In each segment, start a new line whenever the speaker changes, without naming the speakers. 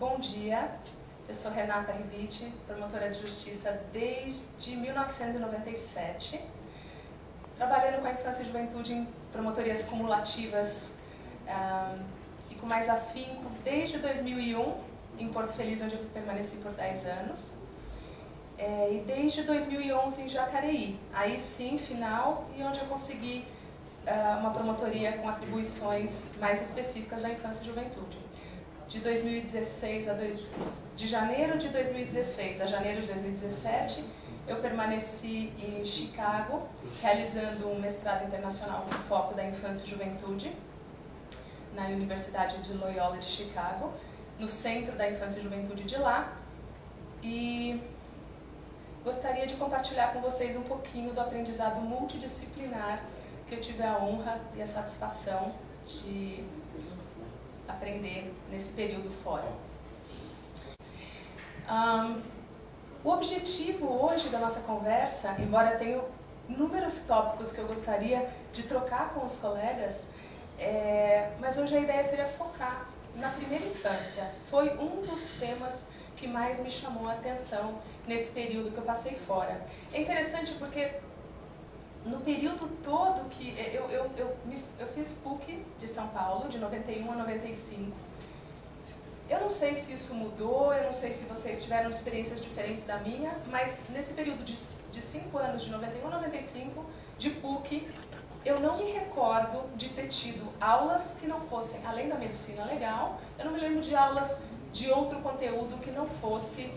Bom dia, eu sou Renata Ribiti, promotora de justiça desde 1997, trabalhando com a infância e juventude em promotorias cumulativas e com mais afinco desde 2001 em Porto Feliz, onde eu permaneci por 10 anos, e desde 2011 em Jacareí, aí sim, final, e onde eu consegui uma promotoria com atribuições mais específicas da infância e juventude. De janeiro de 2016 a janeiro de 2017, eu permaneci em Chicago, realizando um mestrado internacional com foco da infância e juventude, na Universidade de Loyola de Chicago, no Centro da Infância e Juventude de lá, e gostaria de compartilhar com vocês um pouquinho do aprendizado multidisciplinar que eu tive a honra e a satisfação de aprender nesse período fora. O objetivo hoje da nossa conversa, embora tenha inúmeros tópicos que eu gostaria de trocar com os colegas, mas hoje a ideia seria focar na primeira infância. Foi um dos temas que mais me chamou a atenção nesse período que eu passei fora. É interessante porque no período todo que eu fiz PUC de São Paulo, de 91 a 95. Eu não sei se isso mudou, eu não sei se vocês tiveram experiências diferentes da minha, mas nesse período de 5 anos, de 91 a 95, de PUC, eu não me recordo de ter tido aulas que não fossem, além da medicina legal, eu não me lembro de aulas de outro conteúdo que não fosse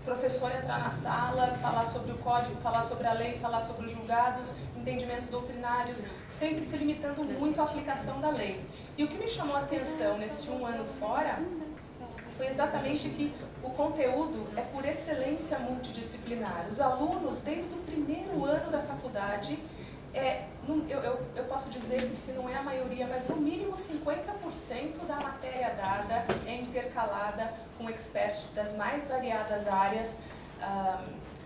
professor entrar na sala, falar sobre o código, falar sobre a lei, falar sobre os julgados, entendimentos doutrinários, sempre se limitando muito à aplicação da lei. E o que me chamou a atenção nesse 1 ano fora foi exatamente que o conteúdo é por excelência multidisciplinar. Os alunos, desde o primeiro ano da faculdade, eu posso dizer que se não é a maioria, mas no mínimo 50% da matéria dada é intercalada com experts das mais variadas áreas,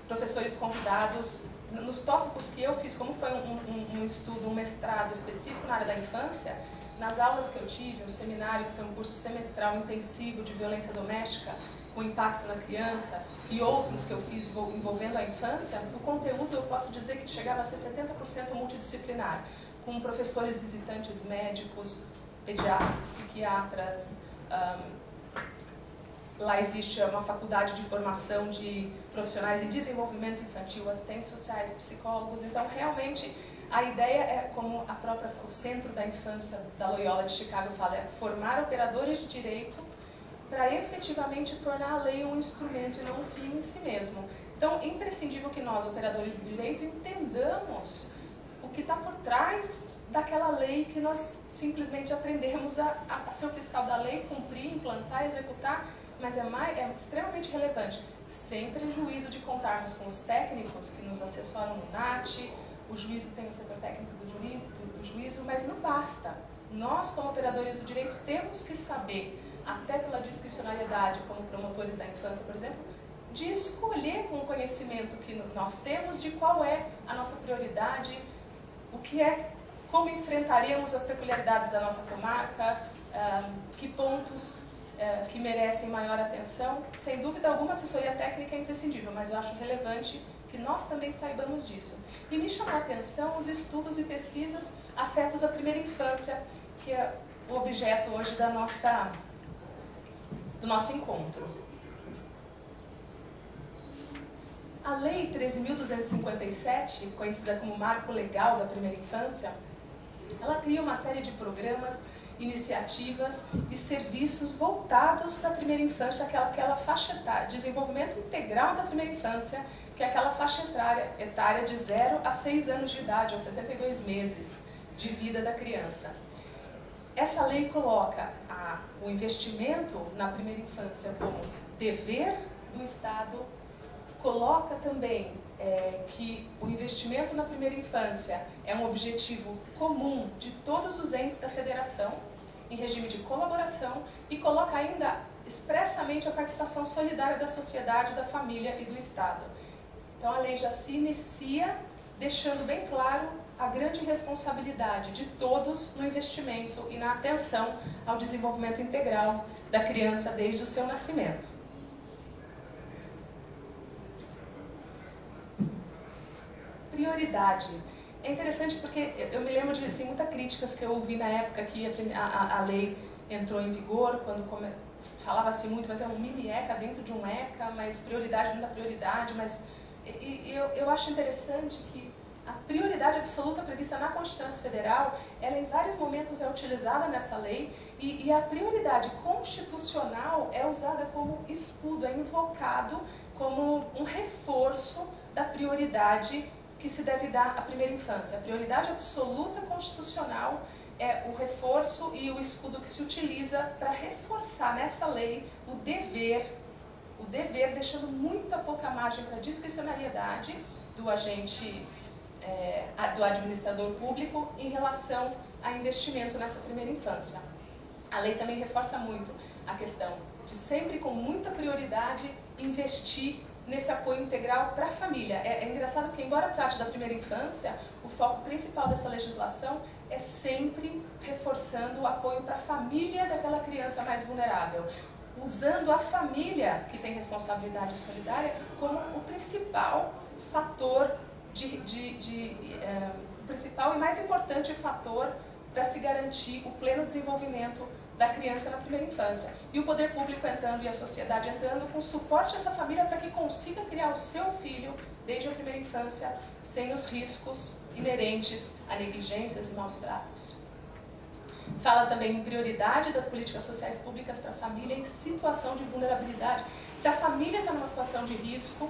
professores convidados. Nos tópicos que eu fiz, como foi um estudo, um mestrado específico na área da infância, nas aulas que eu tive, um seminário que foi um curso semestral intensivo de violência doméstica, com impacto na criança, e outros que eu fiz envolvendo a infância, o conteúdo eu posso dizer que chegava a ser 70% multidisciplinar, com professores visitantes médicos, pediatras, psiquiatras. Lá existe uma faculdade de formação de profissionais em desenvolvimento infantil, assistentes sociais, psicólogos. Então, realmente, a ideia é, como o Centro da Infância da Loyola de Chicago fala, é formar operadores de direito para efetivamente tornar a lei um instrumento e não um fim em si mesmo. Então, é imprescindível que nós, operadores do direito, entendamos o que está por trás daquela lei que nós simplesmente aprendemos a ser o fiscal da lei, cumprir, implantar, executar, mas é extremamente relevante, sem prejuízo de contarmos com os técnicos que nos assessoram no NAT, o juízo tem o setor técnico do juízo, mas não basta. Nós, como operadores do direito, temos que saber, até pela discricionariedade, como promotores da infância, por exemplo, de escolher com o conhecimento que nós temos de qual é a nossa prioridade, como enfrentaríamos as peculiaridades da nossa comarca, que pontos que merecem maior atenção. Sem dúvida alguma, assessoria técnica é imprescindível, mas eu acho relevante que nós também saibamos disso. E me chamou a atenção os estudos e pesquisas afetos à primeira infância, que é o objeto hoje do nosso encontro. A Lei 13.257, conhecida como Marco Legal da Primeira Infância, ela cria uma série de programas, iniciativas e serviços voltados para a primeira infância, aquela faixa etária, desenvolvimento integral da primeira infância, que é aquela faixa etária de 0 a 6 anos de idade, ou 72 meses de vida da criança. Essa lei coloca o investimento na primeira infância como dever do Estado, coloca também que o investimento na primeira infância é um objetivo comum de todos os entes da federação, em regime de colaboração, e coloca ainda expressamente a participação solidária da sociedade, da família e do Estado. Então a lei já se inicia deixando bem claro a grande responsabilidade de todos no investimento e na atenção ao desenvolvimento integral da criança desde o seu nascimento. Prioridade. É interessante porque eu me lembro de assim, muitas críticas que eu ouvi na época que a lei entrou em vigor, quando falava-se muito, mas é um mini ECA dentro de um ECA, mas prioridade não dá prioridade, mas eu acho interessante que a prioridade absoluta prevista na Constituição Federal, ela em vários momentos é utilizada nessa lei, e a prioridade constitucional é usada como escudo, é invocado como um reforço da prioridade que se deve dar à primeira infância. A prioridade absoluta constitucional é o reforço e o escudo que se utiliza para reforçar nessa lei o dever, deixando muita pouca margem para discricionariedade do agente, do administrador público em relação a investimento nessa primeira infância. A lei também reforça muito a questão de sempre com muita prioridade investir nesse apoio integral para a família. É engraçado que, embora trate da primeira infância, o foco principal dessa legislação é sempre reforçando o apoio para a família daquela criança mais vulnerável, usando a família, que tem responsabilidade solidária, como o principal fator, o principal e mais importante fator para se garantir o pleno desenvolvimento da criança na primeira infância. E o poder público entrando e a sociedade entrando com suporte a essa família para que consiga criar o seu filho desde a primeira infância, sem os riscos inerentes a negligências e maus tratos. Fala também em prioridade das políticas sociais públicas para a família em situação de vulnerabilidade. Se a família está numa situação de risco,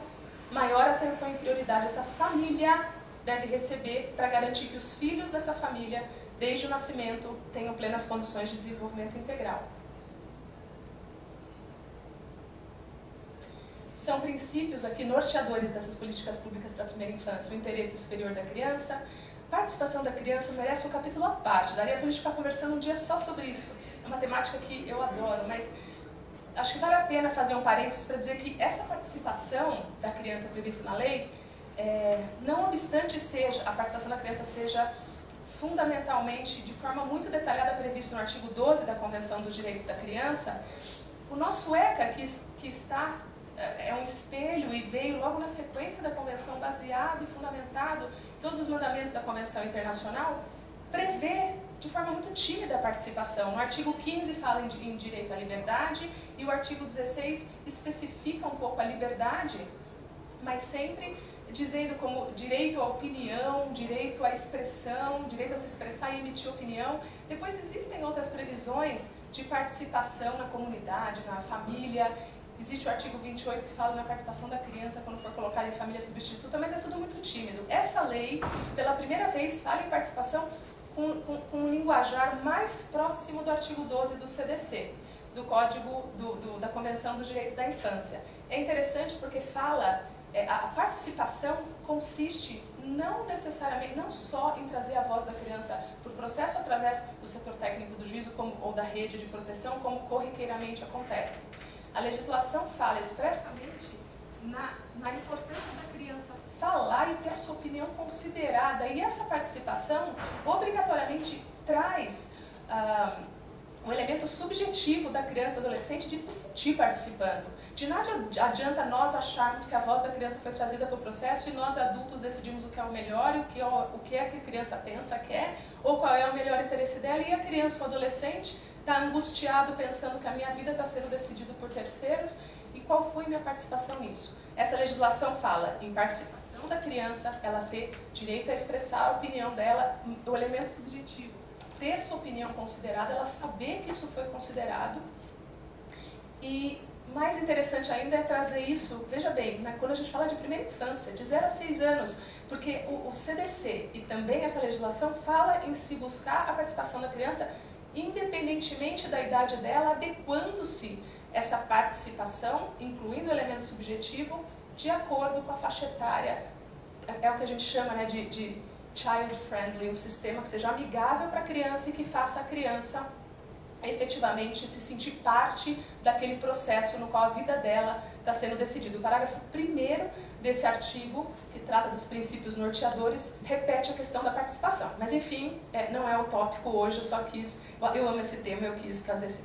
maior atenção e prioridade essa família deve receber para garantir que os filhos dessa família, desde o nascimento, tenham plenas condições de desenvolvimento integral. São princípios aqui norteadores dessas políticas públicas para a primeira infância: o interesse superior da criança. Participação da criança merece um capítulo à parte, daria para a gente ficar conversando um dia só sobre isso. É uma temática que eu adoro, mas acho que vale a pena fazer um parênteses para dizer que essa participação da criança prevista na lei, não obstante a participação da criança seja fundamentalmente, de forma muito detalhada, previsto no artigo 12 da Convenção dos Direitos da Criança, o nosso ECA, que está, é um espelho e veio logo na sequência da Convenção, baseado e fundamentado em todos os mandamentos da Convenção Internacional, prevê de forma muito tímida a participação. No artigo 15 fala em direito à liberdade e o artigo 16 especifica um pouco a liberdade, mas sempre dizendo como direito à opinião, direito à expressão, direito a se expressar e emitir opinião. Depois existem outras previsões de participação na comunidade, na família. Existe o artigo 28 que fala na participação da criança quando for colocada em família substituta, mas é tudo muito tímido. Essa lei, pela primeira vez, fala em participação com um linguajar mais próximo do artigo 12 do CDC, do Código da Convenção dos Direitos da Infância. É interessante porque fala... A participação consiste não só em trazer a voz da criança para o processo através do setor técnico do juízo ou da rede de proteção, como corriqueiramente acontece. A legislação fala expressamente na importância da criança falar e ter a sua opinião considerada, e essa participação obrigatoriamente traz o elemento subjetivo da criança e do adolescente de se sentir participando. De nada adianta nós acharmos que a voz da criança foi trazida para o processo e nós adultos decidimos o que é o melhor, o que é que a criança pensa, quer, ou qual é o melhor interesse dela, e a criança ou adolescente está angustiado pensando que a minha vida está sendo decidida por terceiros, e qual foi minha participação nisso? Essa legislação fala em participação da criança, ela ter direito a expressar a opinião dela, o elemento subjetivo, ter sua opinião considerada, ela saber que isso foi considerado. E mais interessante ainda é trazer isso, veja bem, quando a gente fala de primeira infância, de 0 a 6 anos, porque o CDC e também essa legislação fala em se buscar a participação da criança independentemente da idade dela, adequando-se essa participação, incluindo o elemento subjetivo, de acordo com a faixa etária. É o que a gente chama, né, de child-friendly, um sistema que seja amigável para a criança e que faça a criança efetivamente se sentir parte daquele processo no qual a vida dela está sendo decidida. O parágrafo 1º desse artigo, que trata dos princípios norteadores, repete a questão da participação. Mas, enfim, não é o tópico hoje, eu amo esse tema, eu quis fazer esse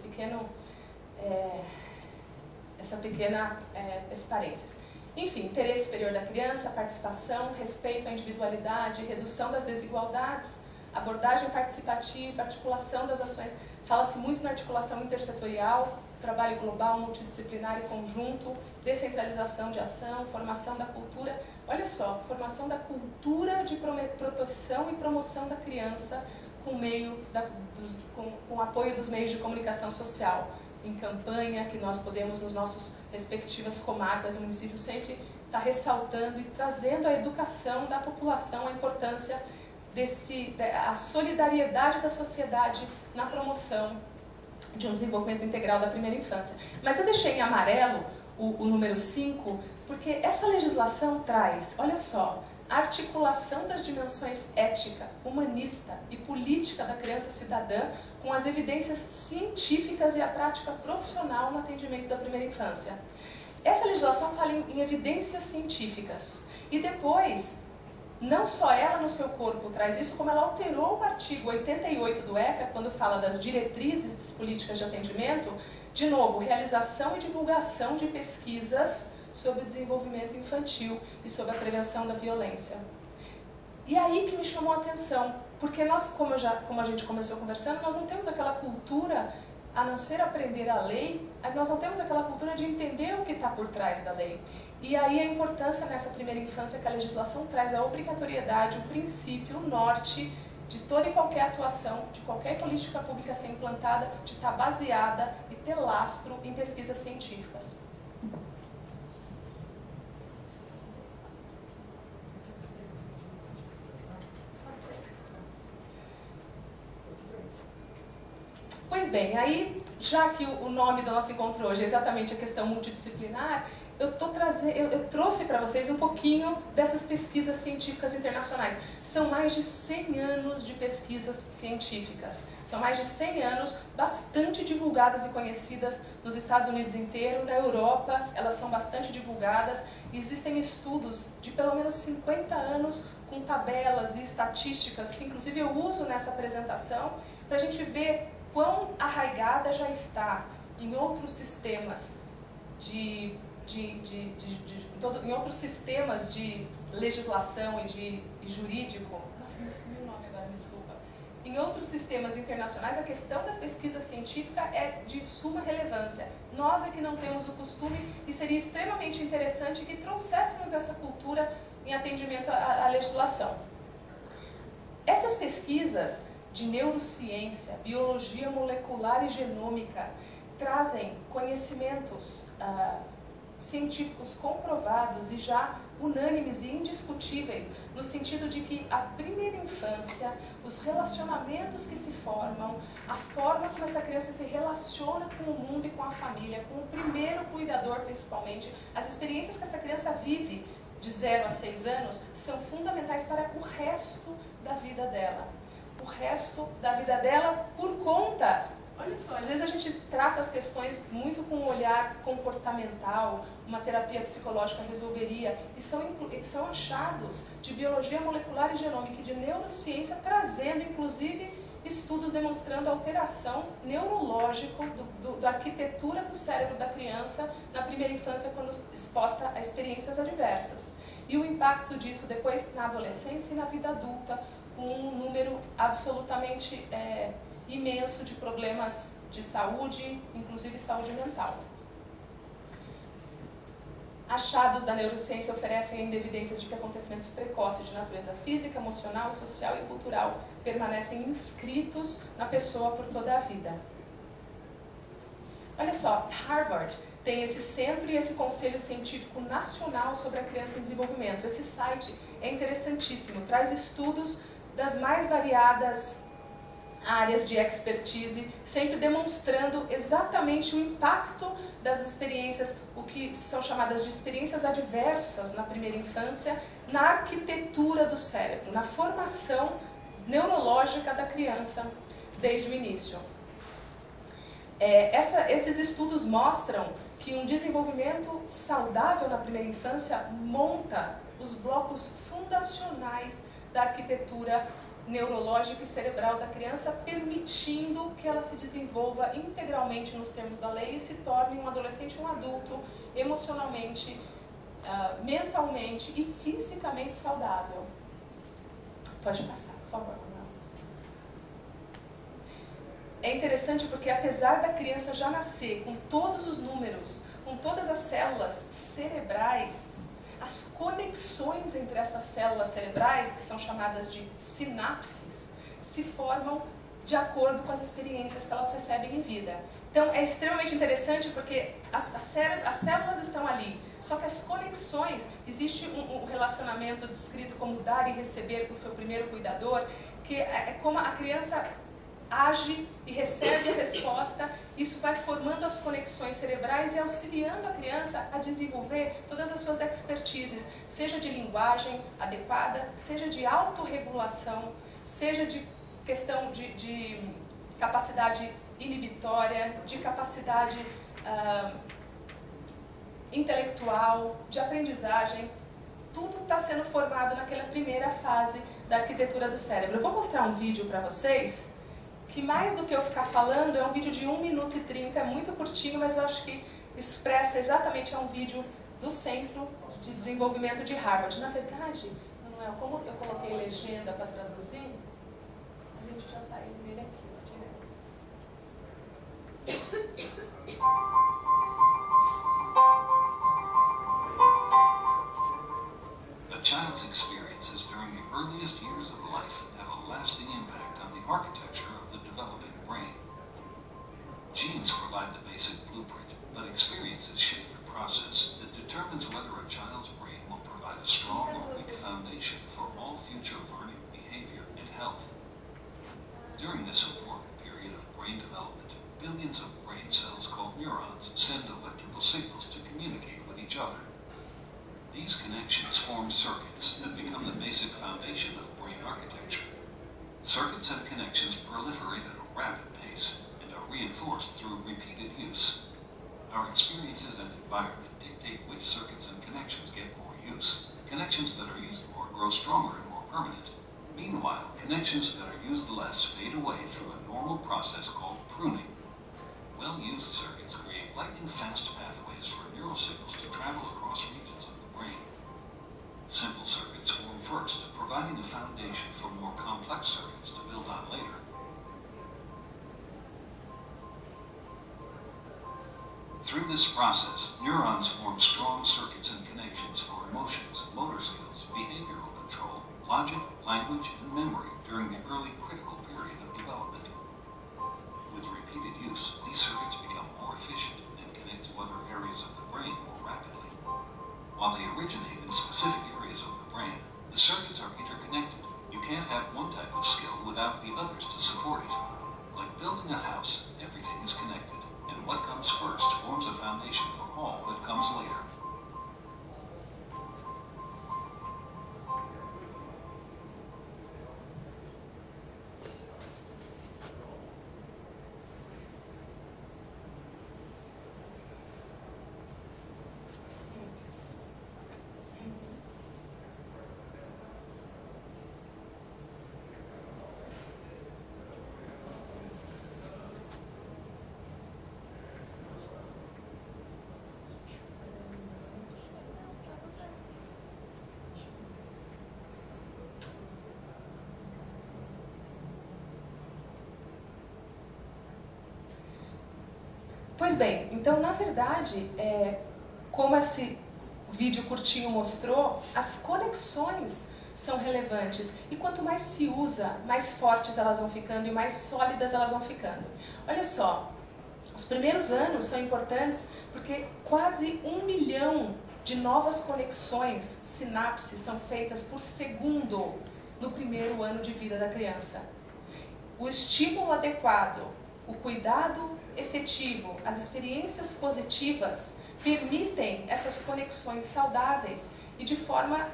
parênteses. Enfim, interesse superior da criança, participação, respeito à individualidade, redução das desigualdades, abordagem participativa, articulação das ações. Fala-se muito na articulação intersetorial, trabalho global, multidisciplinar e conjunto, descentralização de ação, formação da cultura. Olha só, formação da cultura de proteção e promoção da criança com o apoio dos meios de comunicação social. Em campanha, que nós podemos, nos nossos respectivas comarcas, o município sempre está ressaltando e trazendo a educação da população, a importância a solidariedade da sociedade na promoção de um desenvolvimento integral da primeira infância. Mas eu deixei em amarelo o número 5, porque essa legislação traz, olha só, a articulação das dimensões ética, humanista e política da criança cidadã com as evidências científicas e a prática profissional no atendimento da primeira infância. Essa legislação fala em evidências científicas e depois, não só ela no seu corpo traz isso, como ela alterou o artigo 88 do ECA, quando fala das diretrizes das políticas de atendimento, de novo, realização e divulgação de pesquisas sobre o desenvolvimento infantil e sobre a prevenção da violência. E aí que me chamou a atenção, porque nós, como a gente começou conversando, nós não temos aquela cultura, a não ser aprender a lei, nós não temos aquela cultura de entender o que está por trás da lei. E aí a importância nessa primeira infância que a legislação traz a obrigatoriedade, o princípio, o norte de toda e qualquer atuação, de qualquer política pública ser implantada, de estar baseada e ter lastro em pesquisas científicas. Pois bem, aí, já que o nome do nosso encontro hoje é exatamente a questão multidisciplinar, eu trouxe para vocês um pouquinho dessas pesquisas científicas internacionais. São mais de 100 anos de pesquisas científicas. São mais de 100 anos, bastante divulgadas e conhecidas nos Estados Unidos inteiro, na Europa, elas são bastante divulgadas. Existem estudos de pelo menos 50 anos com tabelas e estatísticas, que inclusive eu uso nessa apresentação, para a gente ver quão arraigada já está em outros sistemas em outros sistemas de legislação e jurídico. Nossa, me sumiu o nome agora, me desculpa. Em outros sistemas internacionais, a questão da pesquisa científica é de suma relevância. Nós é que não temos o costume e seria extremamente interessante que trouxéssemos essa cultura em atendimento à legislação. Essas pesquisas de neurociência, biologia molecular e genômica trazem conhecimentos científicos comprovados e já unânimes e indiscutíveis, no sentido de que a primeira infância, os relacionamentos que se formam, a forma como essa criança se relaciona com o mundo e com a família, com o primeiro cuidador principalmente, as experiências que essa criança vive de 0 a 6 anos são fundamentais para o resto da vida dela. O resto da vida dela por conta. Olha só, às vezes a gente trata as questões muito com um olhar comportamental, uma terapia psicológica resolveria, e são achados de biologia molecular e genômica e de neurociência, trazendo inclusive estudos demonstrando a alteração neurológica da arquitetura do cérebro da criança na primeira infância, quando exposta a experiências adversas. E o impacto disso depois na adolescência e na vida adulta, com um número absolutamente imenso de problemas de saúde, inclusive saúde mental. Achados da neurociência oferecem ainda evidências de que acontecimentos precoces de natureza física, emocional, social e cultural permanecem inscritos na pessoa por toda a vida. Olha só, Harvard tem esse centro e esse Conselho Científico Nacional sobre a Criança em Desenvolvimento. Esse site é interessantíssimo, traz estudos das mais variadas áreas de expertise, sempre demonstrando exatamente o impacto das experiências, o que são chamadas de experiências adversas na primeira infância, na arquitetura do cérebro, na formação neurológica da criança desde o início. Esses estudos mostram que um desenvolvimento saudável na primeira infância monta os blocos fundacionais da arquitetura neurológica e cerebral da criança, permitindo que ela se desenvolva integralmente nos termos da lei e se torne um adolescente, um adulto, emocionalmente, mentalmente e fisicamente saudável. Pode passar, por favor. É interessante porque, apesar da criança já nascer com todos os números, com todas as células cerebrais, as conexões entre essas células cerebrais, que são chamadas de sinapses, se formam de acordo com as experiências que elas recebem em vida. Então, é extremamente interessante porque as células estão ali, só que as conexões, existe um relacionamento descrito como dar e receber com o seu primeiro cuidador, que é como a criança age e recebe a resposta, isso vai formando as conexões cerebrais e auxiliando a criança a desenvolver todas as suas expertises, seja de linguagem adequada, seja de autorregulação, seja de questão de capacidade inibitória, de capacidade intelectual, de aprendizagem. Tudo está sendo formado naquela primeira fase da arquitetura do cérebro. Eu vou mostrar um vídeo para vocês, que mais do que eu ficar falando, é um vídeo de 1 minuto e 30, é muito curtinho, mas eu acho que expressa exatamente, é um vídeo do Centro de Desenvolvimento de Harvard. Na verdade, Manuel, como eu coloquei legenda para traduzir, a gente já está indo nele aqui, direto.
A child's experiences during the earliest years of life have a lasting impact on the architecture of the developing brain. Genes provide the basic blueprint, but experiences shape the process that determines whether a child's brain will provide a strong or weak foundation for all future learning, behavior, and health. During this important period of brain development, billions of brain cells called neurons send electrical signals to communicate with each other. These connections form circuits that become the basic foundation of brain architecture. Circuits and connections proliferate at a rapid pace and are reinforced through repeated use. Our experiences and environment dictate which circuits and connections get more use. Connections that are used more grow stronger and more permanent. Meanwhile, connections that are used less fade away through a normal process called pruning. Well-used circuits create lightning-fast pathways for neural signals to travel across regions of the brain. Simple circuits form first, providing a foundation for more complex circuits to build on later. Through this process, neurons form strong circuits and connections for emotions, motor skills, behavioral control, logic, language, and memory during the early critical period of development. With repeated use, these circuits become more efficient and connect to other areas of the brain more rapidly. While they originate in specific areas of the brain, the circuits are interconnected. You can't have one type of skill without the others to support it. Like building a house, everything is connected, and what comes first forms a foundation for all that comes later.
Pois bem, então na verdade, como esse vídeo curtinho mostrou, as conexões são relevantes e quanto mais se usa, mais fortes elas vão ficando e mais sólidas elas vão ficando. Olha só, os primeiros anos são importantes porque quase 1 milhão de novas conexões, sinapses, são feitas por segundo no primeiro ano de vida da criança. O estímulo adequado, o cuidado efetivo, as experiências positivas permitem essas conexões saudáveis e de forma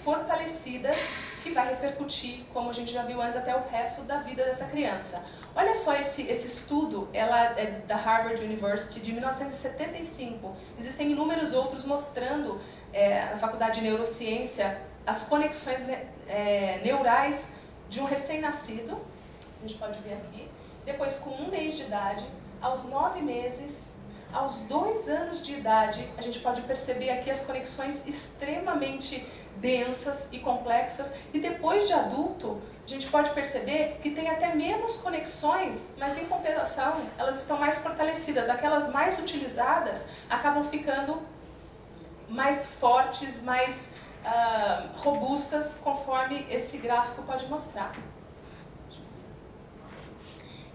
fortalecidas, que vai repercutir, como a gente já viu antes, até o resto da vida dessa criança. Olha só esse estudo, ela é da Harvard University, de 1975. Existem inúmeros outros mostrando, na Faculdade de Neurociência, as conexões neurais de um recém-nascido, a gente pode ver aqui, depois com 1 mês de idade, aos 9 meses, aos 2 anos de idade, a gente pode perceber aqui as conexões extremamente densas e complexas, e depois de adulto, a gente pode perceber que tem até menos conexões, mas em compensação, elas estão mais fortalecidas. Aquelas mais utilizadas acabam ficando mais fortes, mais robustas, conforme esse gráfico pode mostrar.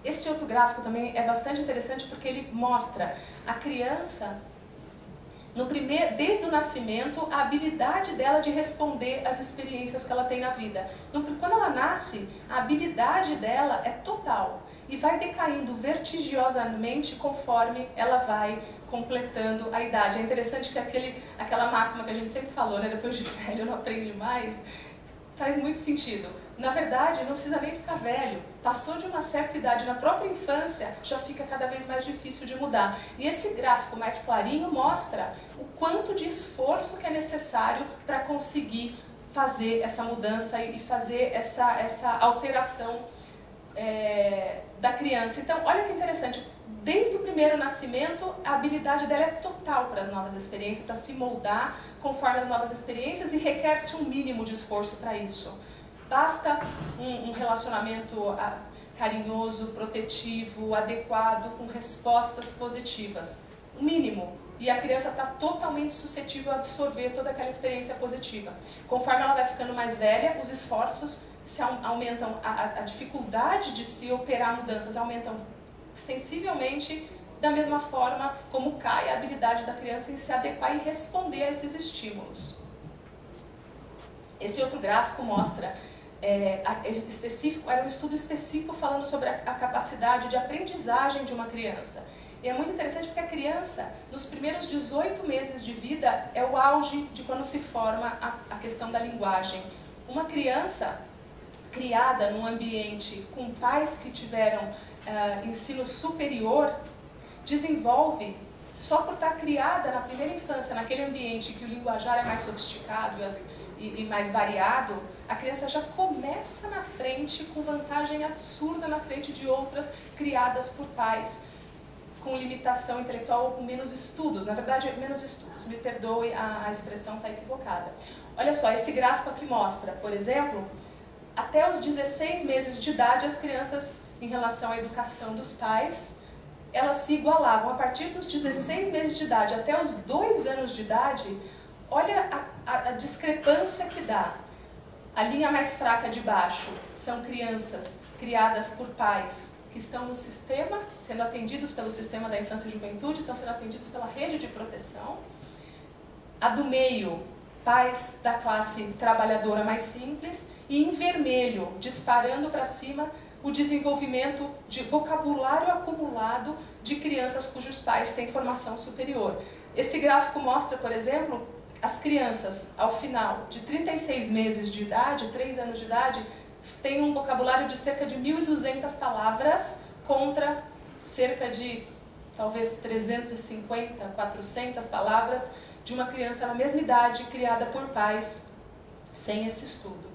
Este outro gráfico também é bastante interessante porque ele mostra a criança, desde o nascimento, a habilidade dela de responder às experiências que ela tem na vida. Quando ela nasce, a habilidade dela é total e vai decaindo vertiginosamente conforme ela vai completando a idade. É interessante que aquela máxima que a gente sempre falou, né, depois de velho não aprende mais, faz muito sentido. Na verdade, não precisa nem ficar velho. Passou de uma certa idade na própria infância, já fica cada vez mais difícil de mudar. E esse gráfico mais clarinho mostra o quanto de esforço que é necessário para conseguir fazer essa mudança e fazer essa alteração da criança. Então, olha que interessante. Desde o primeiro nascimento, a habilidade dela é total para as novas experiências, para se moldar conforme as novas experiências, e requer-se um mínimo de esforço para isso. Basta um relacionamento carinhoso, protetivo, adequado, com respostas positivas. O mínimo. E a criança está totalmente suscetível a absorver toda aquela experiência positiva. Conforme ela vai ficando mais velha, os esforços aumentam, a dificuldade de se operar mudanças aumentam sensivelmente, da mesma forma como cai a habilidade da criança em se adequar e responder a esses estímulos. Esse outro gráfico mostra, era um estudo específico falando sobre a capacidade de aprendizagem de uma criança. E é muito interessante porque a criança, nos primeiros 18 meses de vida, é o auge de quando se forma a questão da linguagem. Uma criança criada num ambiente com pais que tiveram ensino superior, desenvolve, só por estar criada na primeira infância, naquele ambiente que o linguajar é mais sofisticado e mais variado, a criança já começa na frente com vantagem absurda na frente de outras criadas por pais com limitação intelectual ou com menos estudos. Na verdade, menos estudos, me perdoe, a expressão está equivocada. Olha só, esse gráfico aqui mostra, por exemplo, até os 16 meses de idade, as crianças, em relação à educação dos pais, elas se igualavam. A partir dos 16 meses de idade até os 2 anos de idade, olha a discrepância que dá. A linha mais fraca de baixo são crianças criadas por pais que estão no sistema, sendo atendidos pelo sistema da infância e juventude, estão sendo atendidos pela rede de proteção. A do meio, pais da classe trabalhadora mais simples. E em vermelho, disparando para cima, o desenvolvimento de vocabulário acumulado de crianças cujos pais têm formação superior. Esse gráfico mostra, por exemplo, as crianças, ao final de 36 meses de idade, 3 anos de idade, têm um vocabulário de cerca de 1.200 palavras contra cerca de, talvez, 350, 400 palavras de uma criança na mesma idade, criada por pais, sem esse estudo.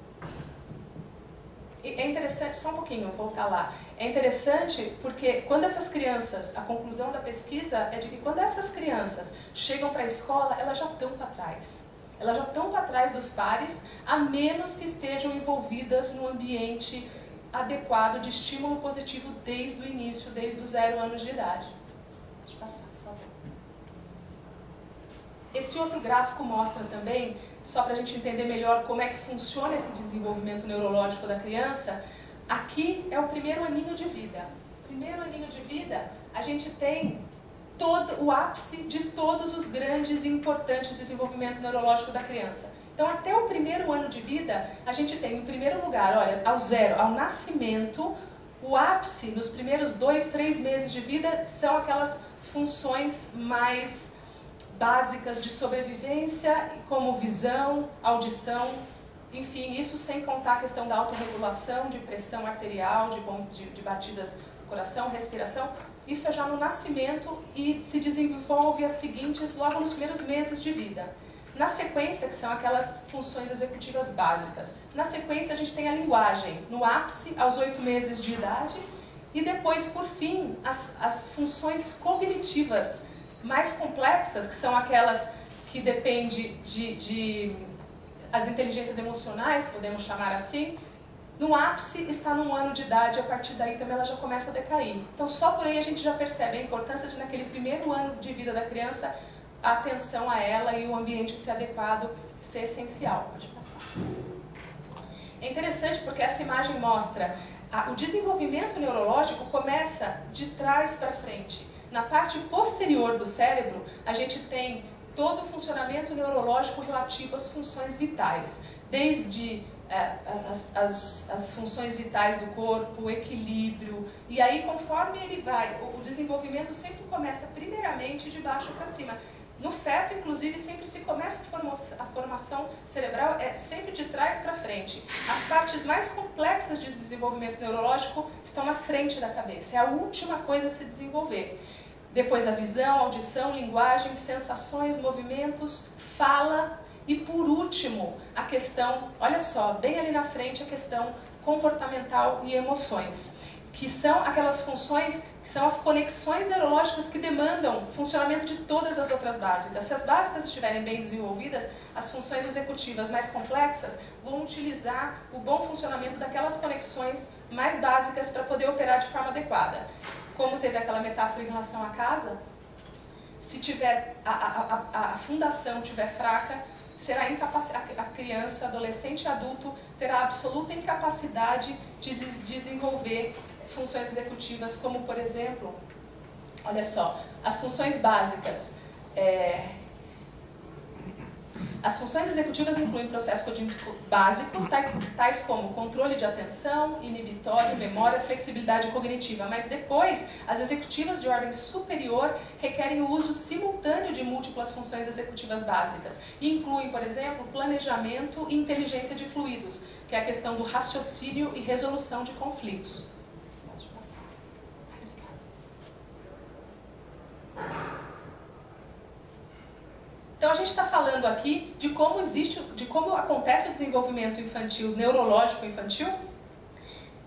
É interessante, só um pouquinho, vou voltar lá. É interessante porque quando essas crianças, a conclusão da pesquisa é de que quando essas crianças chegam para a escola, elas já estão para trás. Elas já estão para trás dos pares, a menos que estejam envolvidas num ambiente adequado de estímulo positivo desde o início, desde os 0 anos de idade. Deixa eu passar, por favor. Esse outro gráfico mostra também, só para a gente entender melhor como é que funciona esse desenvolvimento neurológico da criança, aqui é o primeiro aninho de vida. Primeiro aninho de vida, a gente tem todo o ápice de todos os grandes e importantes desenvolvimentos neurológicos da criança. Então, até o primeiro ano de vida, a gente tem, em primeiro lugar, olha, ao nascimento, o ápice, nos primeiros 2, 3 meses de vida, são aquelas funções mais básicas de sobrevivência, como visão, audição, enfim, isso sem contar a questão da autorregulação, de pressão arterial, de batidas do coração, respiração. Isso é já no nascimento e se desenvolve as seguintes logo nos primeiros meses de vida. Na sequência, que são aquelas funções executivas básicas. Na sequência, a gente tem a linguagem, no ápice, aos 8 meses de idade. E depois, por fim, as funções cognitivas mais complexas, que são aquelas que dependem as inteligências emocionais, podemos chamar assim. No ápice está no 1 ano de idade, a partir daí também ela já começa a decair. Então só por aí a gente já percebe a importância de naquele primeiro ano de vida da criança, a atenção a ela e o ambiente ser adequado, ser essencial. Pode passar. É interessante porque essa imagem mostra o desenvolvimento neurológico começa de trás para frente. Na parte posterior do cérebro, a gente tem todo o funcionamento neurológico relativo às funções vitais, desde as funções vitais do corpo, o equilíbrio, e aí conforme ele vai, o desenvolvimento sempre começa primeiramente de baixo para cima. No feto, inclusive, sempre se começa a formação cerebral sempre de trás para frente. As partes mais complexas de desenvolvimento neurológico estão na frente da cabeça, é a última coisa a se desenvolver. Depois a visão, audição, linguagem, sensações, movimentos, fala e por último a questão, olha só, bem ali na frente a questão comportamental e emoções, que são aquelas funções, que são as conexões neurológicas que demandam funcionamento de todas as outras básicas. Se as básicas estiverem bem desenvolvidas, as funções executivas mais complexas vão utilizar o bom funcionamento daquelas conexões mais básicas para poder operar de forma adequada. Como teve aquela metáfora em relação à casa, se tiver a fundação estiver fraca, será a criança, adolescente e adulto terá absoluta incapacidade de desenvolver funções executivas, como por exemplo, olha só, as funções básicas. As funções executivas incluem processos cognitivos básicos, tais como controle de atenção, inibitório, memória, flexibilidade cognitiva. Mas depois, as executivas de ordem superior requerem o uso simultâneo de múltiplas funções executivas básicas. E incluem, por exemplo, planejamento e inteligência de fluidos, que é a questão do raciocínio e resolução de conflitos. Então a gente está falando aqui de como acontece o desenvolvimento infantil, neurológico infantil,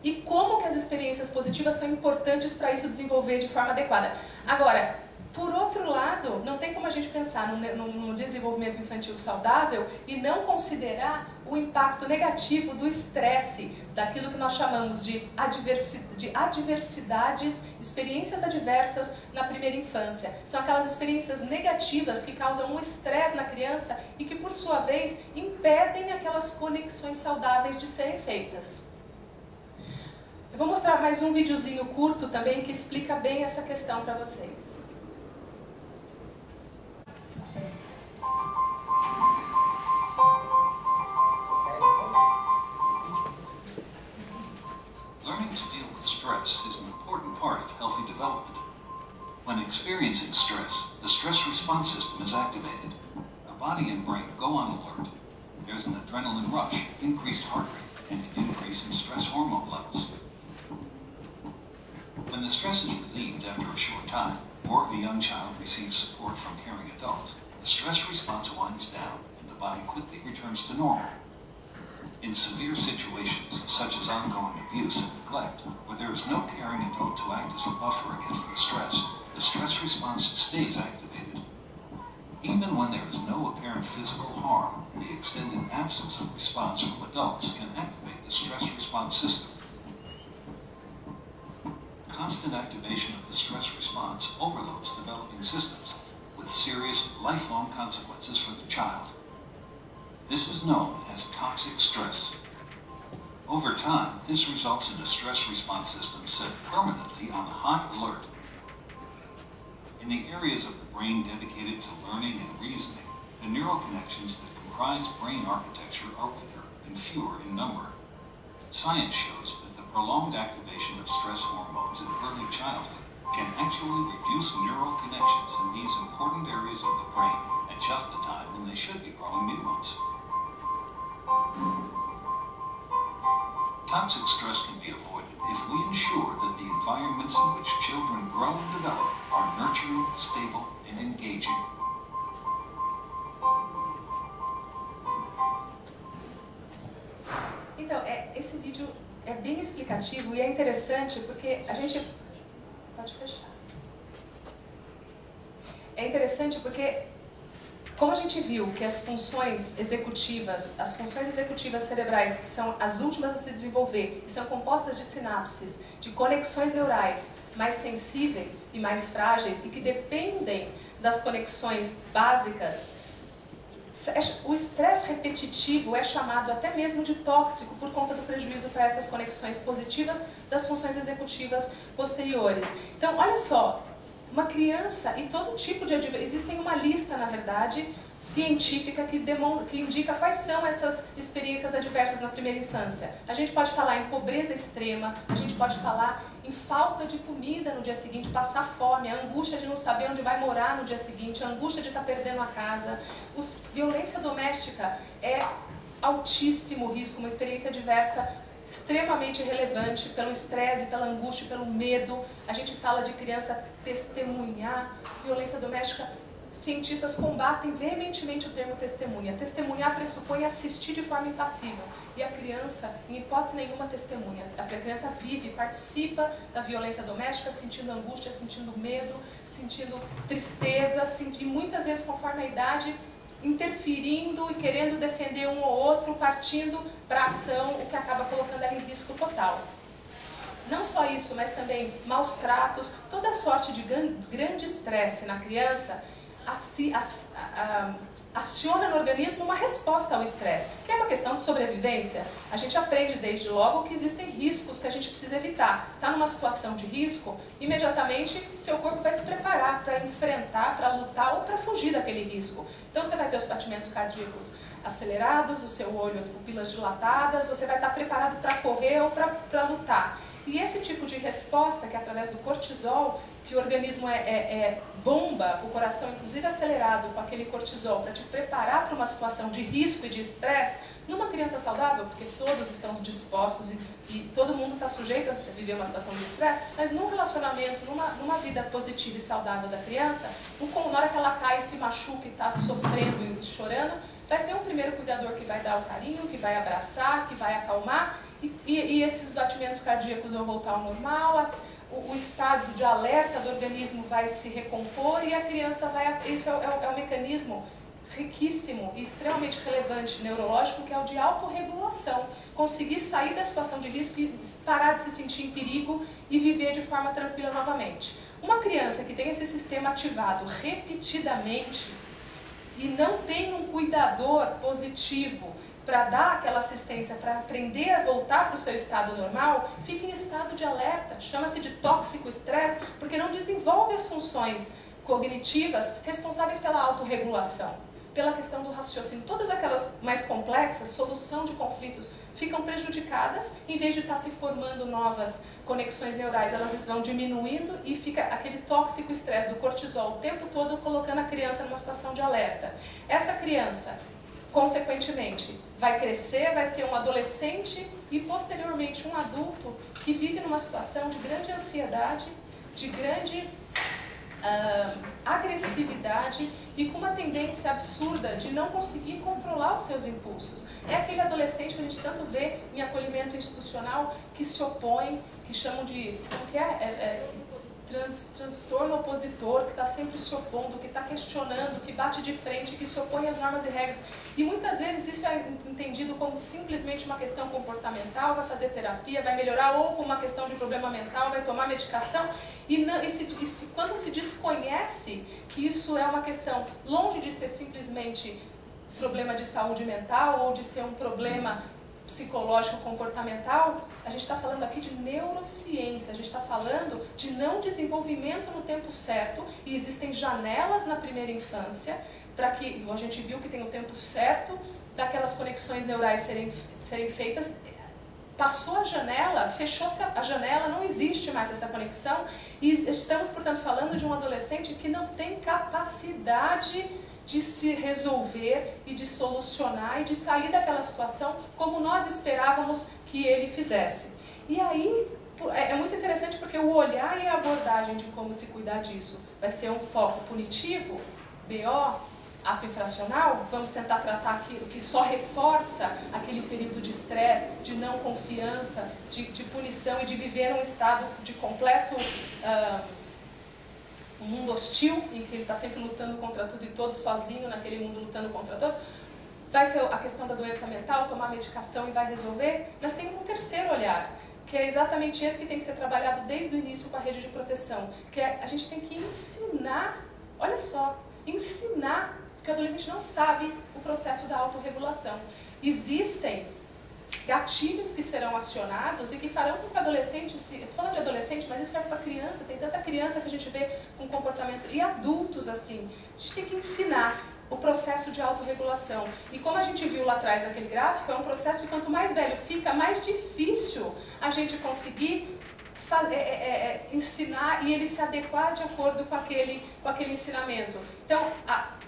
e como que as experiências positivas são importantes para isso desenvolver de forma adequada. Agora, por outro lado, não tem como a gente pensar no desenvolvimento infantil saudável e não considerar o impacto negativo do estresse, daquilo que nós chamamos de adversidades, experiências adversas na primeira infância. São aquelas experiências negativas que causam um estresse na criança e que, por sua vez, impedem aquelas conexões saudáveis de serem feitas. Eu vou mostrar mais um videozinho curto também que explica bem essa questão para vocês.
Learning to deal with stress is an important part of healthy development. When experiencing stress, the stress response system is activated. The body and brain go on alert. There's an adrenaline rush, increased heart rate, and an increase in stress hormone levels. When the stress is relieved after a short time, or a young child receives support from caring adults, the stress response winds down and the body quickly returns to normal. In severe situations, such as ongoing abuse and neglect, where there is no caring adult to act as a buffer against the stress response stays activated. Even when there is no apparent physical harm, the extended absence of response from adults can activate the stress response system. Constant activation of the stress response overloads developing systems, with serious, lifelong consequences for the child. This is known as toxic stress. Over time, this results in a stress response system set permanently on high alert. In the areas of the brain dedicated to learning and reasoning, the neural connections that comprise brain architecture are weaker and fewer in number. Science shows that the prolonged activation of stress hormones in early childhood can actually reduce neural connections in these important areas of the brain. should be growing new ones. Toxic stress can be avoided if we ensure that the environments in which children grow and develop are nurturing, stable, and engaging.
Então, esse vídeo é bem explicativo e é interessante porque a gente... Pode fechar. É interessante porque, como a gente viu que as funções executivas cerebrais, que são as últimas a se desenvolver, que são compostas de sinapses, de conexões neurais mais sensíveis e mais frágeis e que dependem das conexões básicas, o estresse repetitivo é chamado até mesmo de tóxico por conta do prejuízo para essas conexões positivas das funções executivas posteriores. Então, olha só, uma criança e todo tipo de... Existem uma lista, na verdade, científica que indica quais são essas experiências adversas na primeira infância. A gente pode falar em pobreza extrema, a gente pode falar em falta de comida no dia seguinte, passar fome, a angústia de não saber onde vai morar no dia seguinte, a angústia de estar perdendo a casa. Violência doméstica é altíssimo risco, uma experiência adversa extremamente relevante pelo estresse, pela angústia, pelo medo. A gente fala de criança testemunhar violência doméstica. Cientistas combatem veementemente o termo testemunha. Testemunhar pressupõe assistir de forma impassível. E a criança, em hipótese nenhuma, testemunha. A criança vive, participa da violência doméstica, sentindo angústia, sentindo medo, sentindo tristeza, e muitas vezes, conforme a idade, interferindo e querendo defender um ou outro, partindo para a ação, o que acaba colocando ela em risco total. Não só isso, mas também maus tratos, toda sorte de grande estresse na criança aciona no organismo uma resposta ao estresse, que é uma questão de sobrevivência. A gente aprende desde logo que existem riscos que a gente precisa evitar. Está numa situação de risco, imediatamente o seu corpo vai se preparar para enfrentar, para lutar ou para fugir daquele risco. Então você vai ter os batimentos cardíacos acelerados, o seu olho, as pupilas dilatadas, você vai estar preparado para correr ou para lutar. E esse tipo de resposta, que é através do cortisol, que o organismo bomba, o coração inclusive acelerado com aquele cortisol para te preparar para uma situação de risco e de estresse, numa criança saudável, porque todos estão dispostos e todo mundo está sujeito a viver uma situação de estresse, mas num relacionamento, numa vida positiva e saudável da criança, na hora que ela cai e se machuca e está sofrendo e chorando, vai ter um primeiro cuidador que vai dar o carinho, que vai abraçar, que vai acalmar, e esses batimentos cardíacos vão voltar ao normal, o estado de alerta do organismo vai se recompor e a criança vai... Isso é um mecanismo riquíssimo e extremamente relevante neurológico, que é o de autorregulação. Conseguir sair da situação de risco e parar de se sentir em perigo e viver de forma tranquila novamente. Uma criança que tem esse sistema ativado repetidamente e não tem um cuidador positivo para dar aquela assistência, para aprender a voltar para o seu estado normal, fica em estado de alerta, chama-se de tóxico estresse, porque não desenvolve as funções cognitivas responsáveis pela autorregulação, pela questão do raciocínio. Todas aquelas mais complexas, solução de conflitos, ficam prejudicadas, em vez de estar se formando novas conexões neurais, elas estão diminuindo e fica aquele tóxico estresse do cortisol o tempo todo colocando a criança numa situação de alerta. Essa criança, consequentemente, vai crescer, vai ser um adolescente e posteriormente um adulto que vive numa situação de grande ansiedade, de grande agressividade e com uma tendência absurda de não conseguir controlar os seus impulsos. É aquele adolescente que a gente tanto vê em acolhimento institucional que se opõe, que chamam de... transtorno opositor, que está sempre se opondo, que está questionando, que bate de frente, que se opõe às normas e regras. E muitas vezes isso é entendido como simplesmente uma questão comportamental, vai fazer terapia, vai melhorar, ou como uma questão de problema mental, vai tomar medicação. Quando se desconhece que isso é uma questão, longe de ser simplesmente problema de saúde mental ou de ser um problema psicológico comportamental, a gente está falando aqui de neurociência, a gente está falando de não desenvolvimento no tempo certo, e existem janelas na primeira infância para que, a gente viu que tem o tempo certo daquelas conexões neurais serem feitas passou a janela, fechou-se a janela, não existe mais essa conexão, e estamos, portanto, falando de um adolescente que não tem capacidade de se resolver e de solucionar e de sair daquela situação como nós esperávamos que ele fizesse. E aí é muito interessante porque o olhar e a abordagem de como se cuidar disso vai ser um foco punitivo, BO, ato infracional, vamos tentar tratar aquilo que só reforça aquele período de estresse, de não confiança, de punição e de viver num estado de completo um mundo hostil, em que ele está sempre lutando contra tudo e todos, sozinho naquele mundo lutando contra todos. Vai ter a questão da doença mental, tomar medicação e vai resolver, mas tem um terceiro olhar, que é exatamente esse que tem que ser trabalhado desde o início com a rede de proteção, que é a gente tem que ensinar, olha só, ensinar, porque o adolescente não sabe o processo da autorregulação. Existem gatilhos que serão acionados e que farão com que o adolescente, estou falando de adolescente, mas isso serve para criança, tem tanta criança que a gente vê com comportamentos, e adultos assim, a gente tem que ensinar o processo de autorregulação. E como a gente viu lá atrás naquele gráfico, é um processo que quanto mais velho fica, mais difícil a gente conseguir ensinar e ele se adequar de acordo com aquele ensinamento. Então,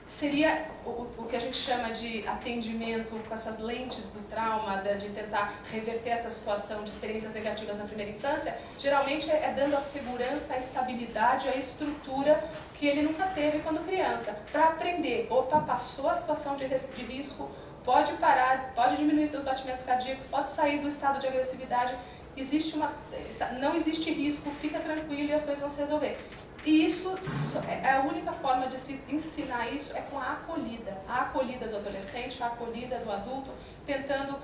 seria o que a gente chama de atendimento com essas lentes do trauma, de tentar reverter essa situação de experiências negativas na primeira infância, geralmente é dando a segurança, a estabilidade, a estrutura que ele nunca teve quando criança, para aprender, opa, passou a situação de risco, pode parar, pode diminuir seus batimentos cardíacos, pode sair do estado de agressividade, não existe risco, fica tranquilo e as coisas vão se resolver. E isso, a única forma de se ensinar isso é com a acolhida do adolescente, a acolhida do adulto, tentando,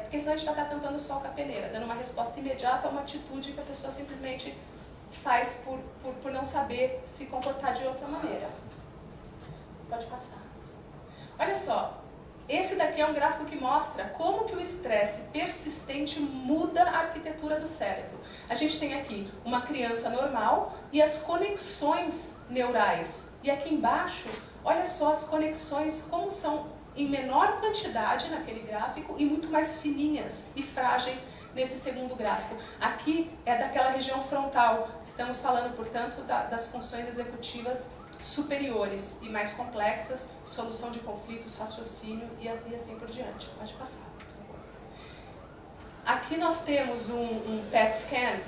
porque senão a gente vai estar tampando o sol com a peneira, dando uma resposta imediata a uma atitude que a pessoa simplesmente faz por não saber se comportar de outra maneira. Pode passar. Olha só, esse daqui é um gráfico que mostra como que o estresse persistente muda a arquitetura do cérebro. A gente tem aqui uma criança normal e as conexões neurais. E aqui embaixo, olha só as conexões, como são em menor quantidade naquele gráfico e muito mais fininhas e frágeis nesse segundo gráfico. Aqui é daquela região frontal. Estamos falando, portanto, das funções executivas superiores e mais complexas, solução de conflitos, raciocínio e assim por diante. Pode passar, por favor. Aqui nós temos um PET scan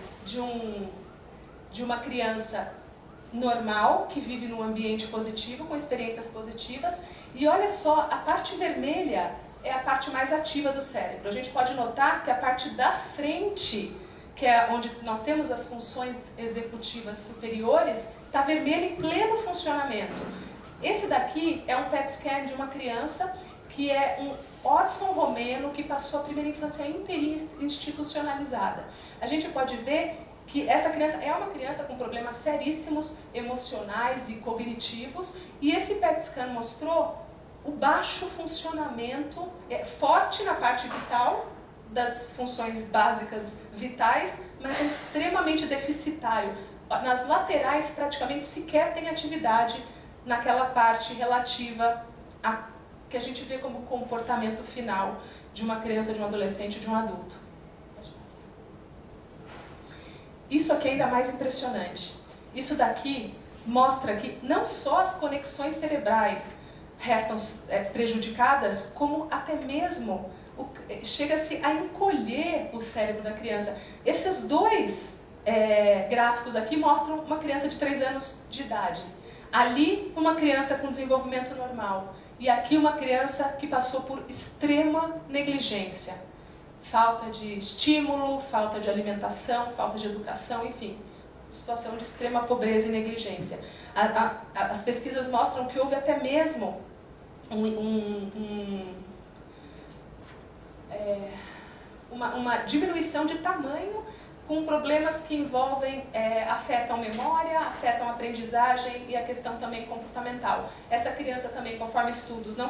de uma criança normal, que vive num ambiente positivo, com experiências positivas, e olha só, a parte vermelha é a parte mais ativa do cérebro. A gente pode notar que a parte da frente, que é onde nós temos as funções executivas superiores, está vermelho em pleno funcionamento. Esse daqui é um PET scan de uma criança que é um órfão romeno que passou a primeira infância inteirinha institucionalizada. A gente pode ver que essa criança é uma criança com problemas seríssimos emocionais e cognitivos, e esse PET scan mostrou o baixo funcionamento, forte na parte vital, das funções básicas vitais, mas é extremamente deficitário. Nas laterais praticamente sequer tem atividade naquela parte relativa a que a gente vê como comportamento final de uma criança, de um adolescente, de um adulto. Isso aqui é ainda mais impressionante. Isso daqui mostra que não só as conexões cerebrais restam prejudicadas, como até mesmo chega-se a encolher o cérebro da criança. Esses dois gráficos aqui mostram uma criança de 3 anos de idade. Ali, uma criança com desenvolvimento normal. E aqui, uma criança que passou por extrema negligência. Falta de estímulo, falta de alimentação, falta de educação, enfim. Situação de extrema pobreza e negligência. As pesquisas mostram que houve até mesmo uma diminuição de tamanho com problemas que afetam memória, afetam aprendizagem e a questão também comportamental. Essa criança também, conforme estudos, não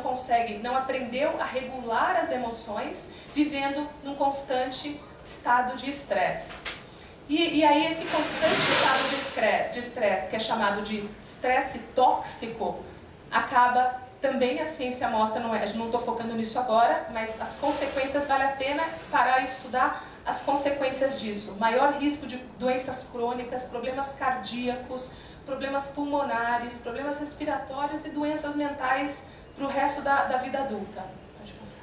aprendeu a regular as emoções, vivendo num constante estado de estresse. E aí esse constante estado de estresse, que é chamado de estresse tóxico, acaba também a ciência mostra, não estou focando nisso agora, mas as consequências, vale a pena parar e estudar as consequências disso. Maior risco de doenças crônicas, problemas cardíacos, problemas pulmonares, problemas respiratórios e doenças mentais para o resto da vida adulta. Pode passar.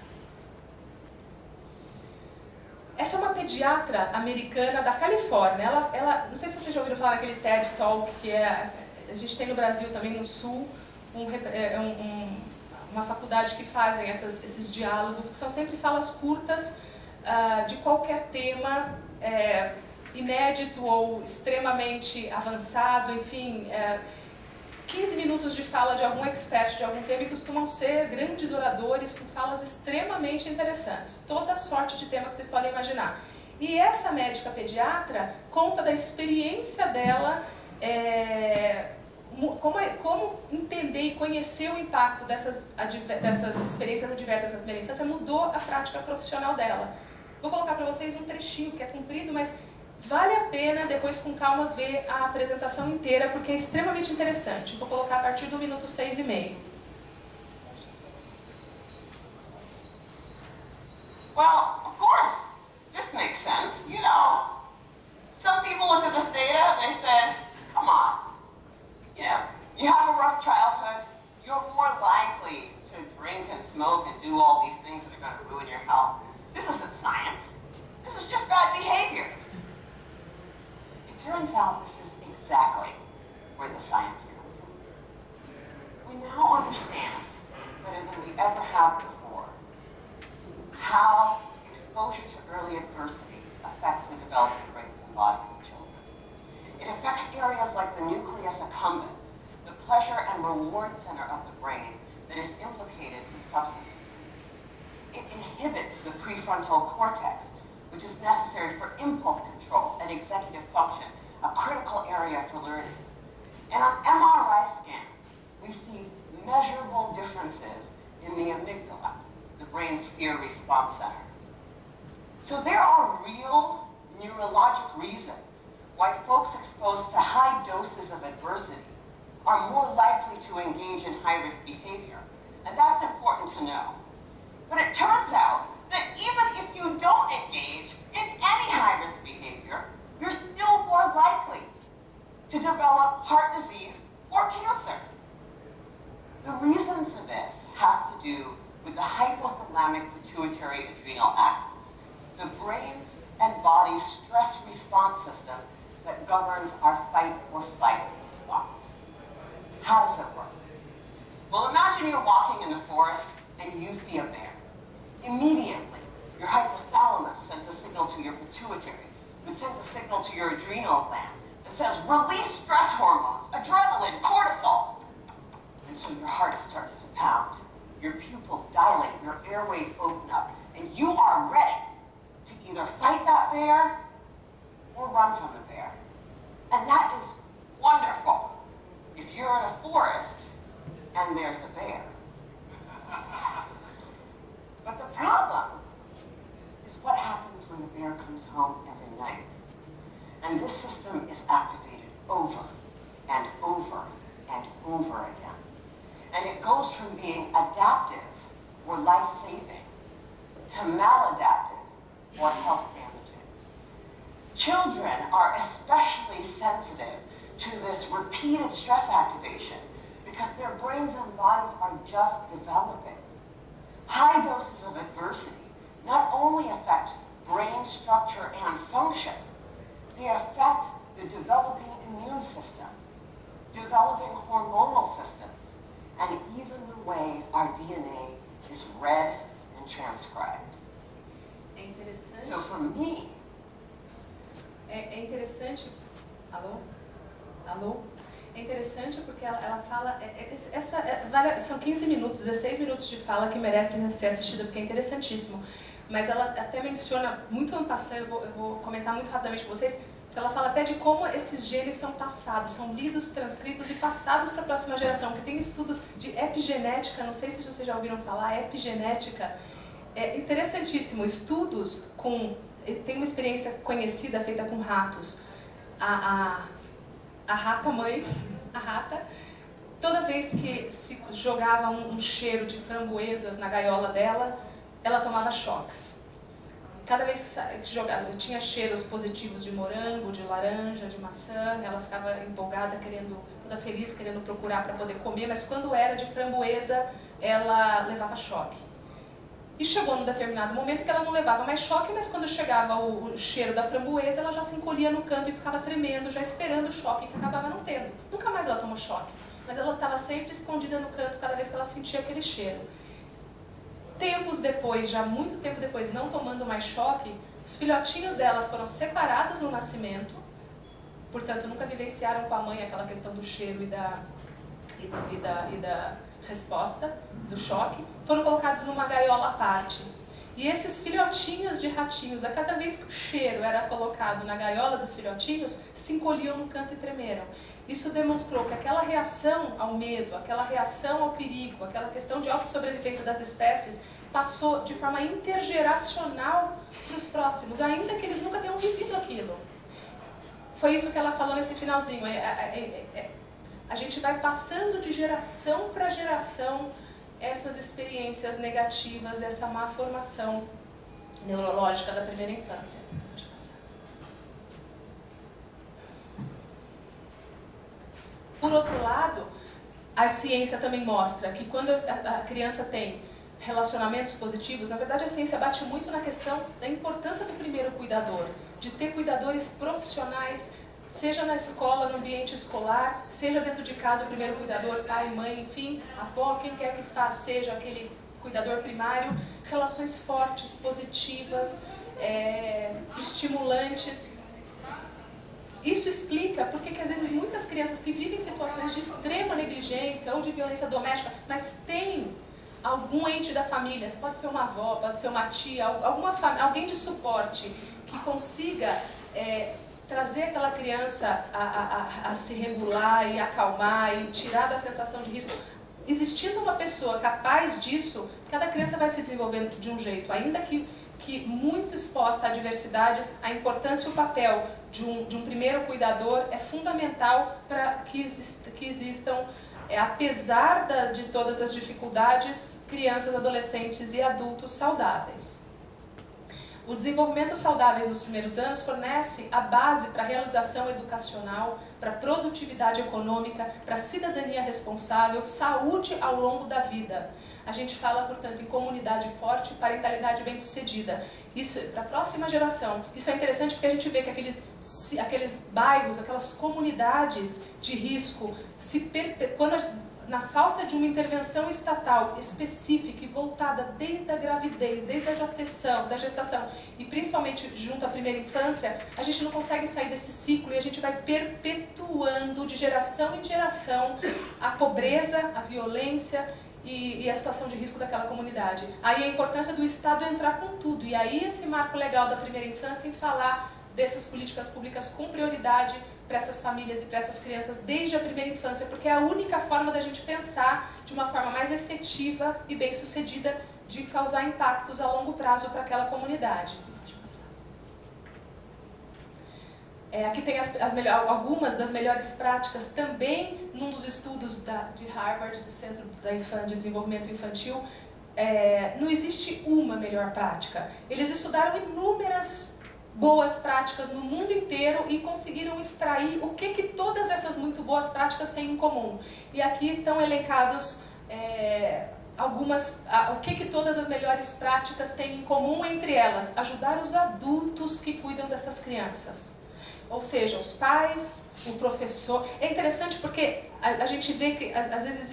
Essa é uma pediatra americana da Califórnia. Ela, não sei se vocês já ouviram falar daquele TED Talk, que a gente tem no Brasil também, no Sul, uma faculdade que fazem esses diálogos, que são sempre falas curtas de qualquer tema inédito ou extremamente avançado, enfim, 15 minutos de fala de algum expert de algum tema, e costumam ser grandes oradores com falas extremamente interessantes, toda sorte de tema que vocês podem imaginar. E essa médica pediatra conta da experiência dela, como entender e conhecer o impacto dessas experiências adversas na primeira infância mudou a prática profissional dela. Vou colocar para vocês um trechinho que é comprido, mas vale a pena depois com calma ver a apresentação inteira, porque é extremamente interessante. Vou colocar a partir do minuto 6,5.
Well, of course, this makes sense. You know, some people look at this data and they say, come on, you have a rough childhood, you're more likely to drink and smoke and do all these things that are going to ruin your health. This isn't science. This is just bad behavior. It turns out this is exactly where the science comes in. We now understand, better than we ever have before, how exposure to early adversity affects the developing brains and bodies of children. It affects areas like the nucleus accumbens, the pleasure and reward center of the brain that is implicated in substance abuse. It inhibits the prefrontal cortex, which is necessary for impulse control and executive function, a critical area for learning. And on MRI scans, we see measurable differences in the amygdala, the brain's fear response center. So there are real neurologic reasons why folks exposed to high doses of adversity are more likely to engage in high-risk behavior. And that's important to know. But it turns out that even if you don't engage in any high-risk behavior, you're still more likely to develop heart disease or cancer. The reason for this has to do with the hypothalamic pituitary adrenal axis, the brain's and body's stress response system that governs our fight or flight response. How does it work? Well, imagine you're walking in the forest and you see a bear. Immediately, your hypothalamus sends a signal to your pituitary, which sends a signal to your adrenal gland that says, release stress hormones, adrenaline, cortisol. And so your heart starts to pound, your pupils dilate, your airways open up, and you are ready to either fight that bear or run from the bear. And that is wonderful if you're in a forest and there's a bear. But the problem is what happens when the bear comes home every night. And this system is activated over and over and over again. And it goes from being adaptive or life-saving to maladaptive or health-damaging. Children are especially sensitive to this repeated stress activation because their brains and bodies are just developing. High doses of adversity not only affect brain structure and function, they affect the developing immune system, developing hormonal systems, and even the way our DNA is read and transcribed.
É interessante.
So for me,
é interessante. Alô? Alô? É interessante porque ela fala, são 15 minutos, 16 minutos de fala que merecem ser assistida porque é interessantíssimo. Mas ela até menciona, muito en passant, eu vou comentar muito rapidamente com vocês, ela fala até de como esses genes são passados, são lidos, transcritos e passados para a próxima geração, que tem estudos de epigenética, não sei se vocês já ouviram falar, epigenética, é interessantíssimo, estudos tem uma experiência conhecida feita com ratos, a rata mãe, toda vez que se jogava um cheiro de framboesas na gaiola dela, ela tomava choques. Cada vez que jogava, tinha cheiros positivos de morango, de laranja, de maçã, ela ficava empolgada, toda feliz, querendo procurar para poder comer, mas quando era de framboesa, ela levava choque. E chegou num determinado momento que ela não levava mais choque, mas quando chegava o cheiro da framboesa, ela já se encolhia no canto e ficava tremendo, já esperando o choque, que acabava não tendo. Nunca mais ela tomou choque, mas ela estava sempre escondida no canto cada vez que ela sentia aquele cheiro. Tempos depois, já muito tempo depois, não tomando mais choque, os filhotinhos dela foram separados no nascimento, portanto nunca vivenciaram com a mãe aquela questão do cheiro e da resposta, do choque, foram colocados numa gaiola à parte. E esses filhotinhos de ratinhos, a cada vez que o cheiro era colocado na gaiola dos filhotinhos, se encolhiam no canto e tremeram. Isso demonstrou que aquela reação ao medo, aquela reação ao perigo, aquela questão de autossobrevivência das espécies, passou de forma intergeracional para os próximos, ainda que eles nunca tenham vivido aquilo. Foi isso que ela falou nesse finalzinho. A gente vai passando de geração para geração essas experiências negativas, essa má formação neurológica da primeira infância. Por outro lado, a ciência também mostra que quando a criança tem relacionamentos positivos, na verdade a ciência bate muito na questão da importância do primeiro cuidador, de ter cuidadores profissionais, seja na escola, no ambiente escolar, seja dentro de casa o primeiro cuidador, pai, mãe, enfim, avó, quem quer que seja aquele cuidador primário, relações fortes, positivas, estimulantes. Isso explica porque que às vezes muitas crianças que vivem situações de extrema negligência ou de violência doméstica, mas têm algum ente da família, pode ser uma avó, pode ser uma tia, alguém de suporte que consiga trazer aquela criança a se regular e acalmar e tirar da sensação de risco. Existindo uma pessoa capaz disso, cada criança vai se desenvolvendo de um jeito, ainda que muito exposta a adversidades, a importância e o papel de um primeiro cuidador é fundamental para que existam, apesar de todas as dificuldades, crianças, adolescentes e adultos saudáveis. O desenvolvimento saudável nos primeiros anos fornece a base para a realização educacional, para a produtividade econômica, para a cidadania responsável, saúde ao longo da vida. A gente fala, portanto, em comunidade forte, parentalidade bem-sucedida. Isso para a próxima geração. Isso é interessante porque a gente vê que aqueles bairros, aquelas comunidades de risco, na falta de uma intervenção estatal específica e voltada desde a gravidez, desde a gestação e principalmente junto à primeira infância, a gente não consegue sair desse ciclo e a gente vai perpetuando de geração em geração a pobreza, a violência e a situação de risco daquela comunidade. Aí a importância do Estado entrar com tudo, e aí esse marco legal da primeira infância em falar dessas políticas públicas com prioridade para essas famílias e para essas crianças desde a primeira infância, porque é a única forma da gente pensar de uma forma mais efetiva e bem-sucedida de causar impactos a longo prazo para aquela comunidade. Aqui tem algumas das melhores práticas, também num dos estudos de Harvard, do Centro de Desenvolvimento Infantil. Não existe uma melhor prática. Eles estudaram inúmeras boas práticas no mundo inteiro e conseguiram extrair o que todas essas muito boas práticas têm em comum. E aqui estão elencados o que todas as melhores práticas têm em comum entre elas. Ajudar os adultos que cuidam dessas crianças. Ou seja, os pais, o professor. É interessante porque a gente vê que às vezes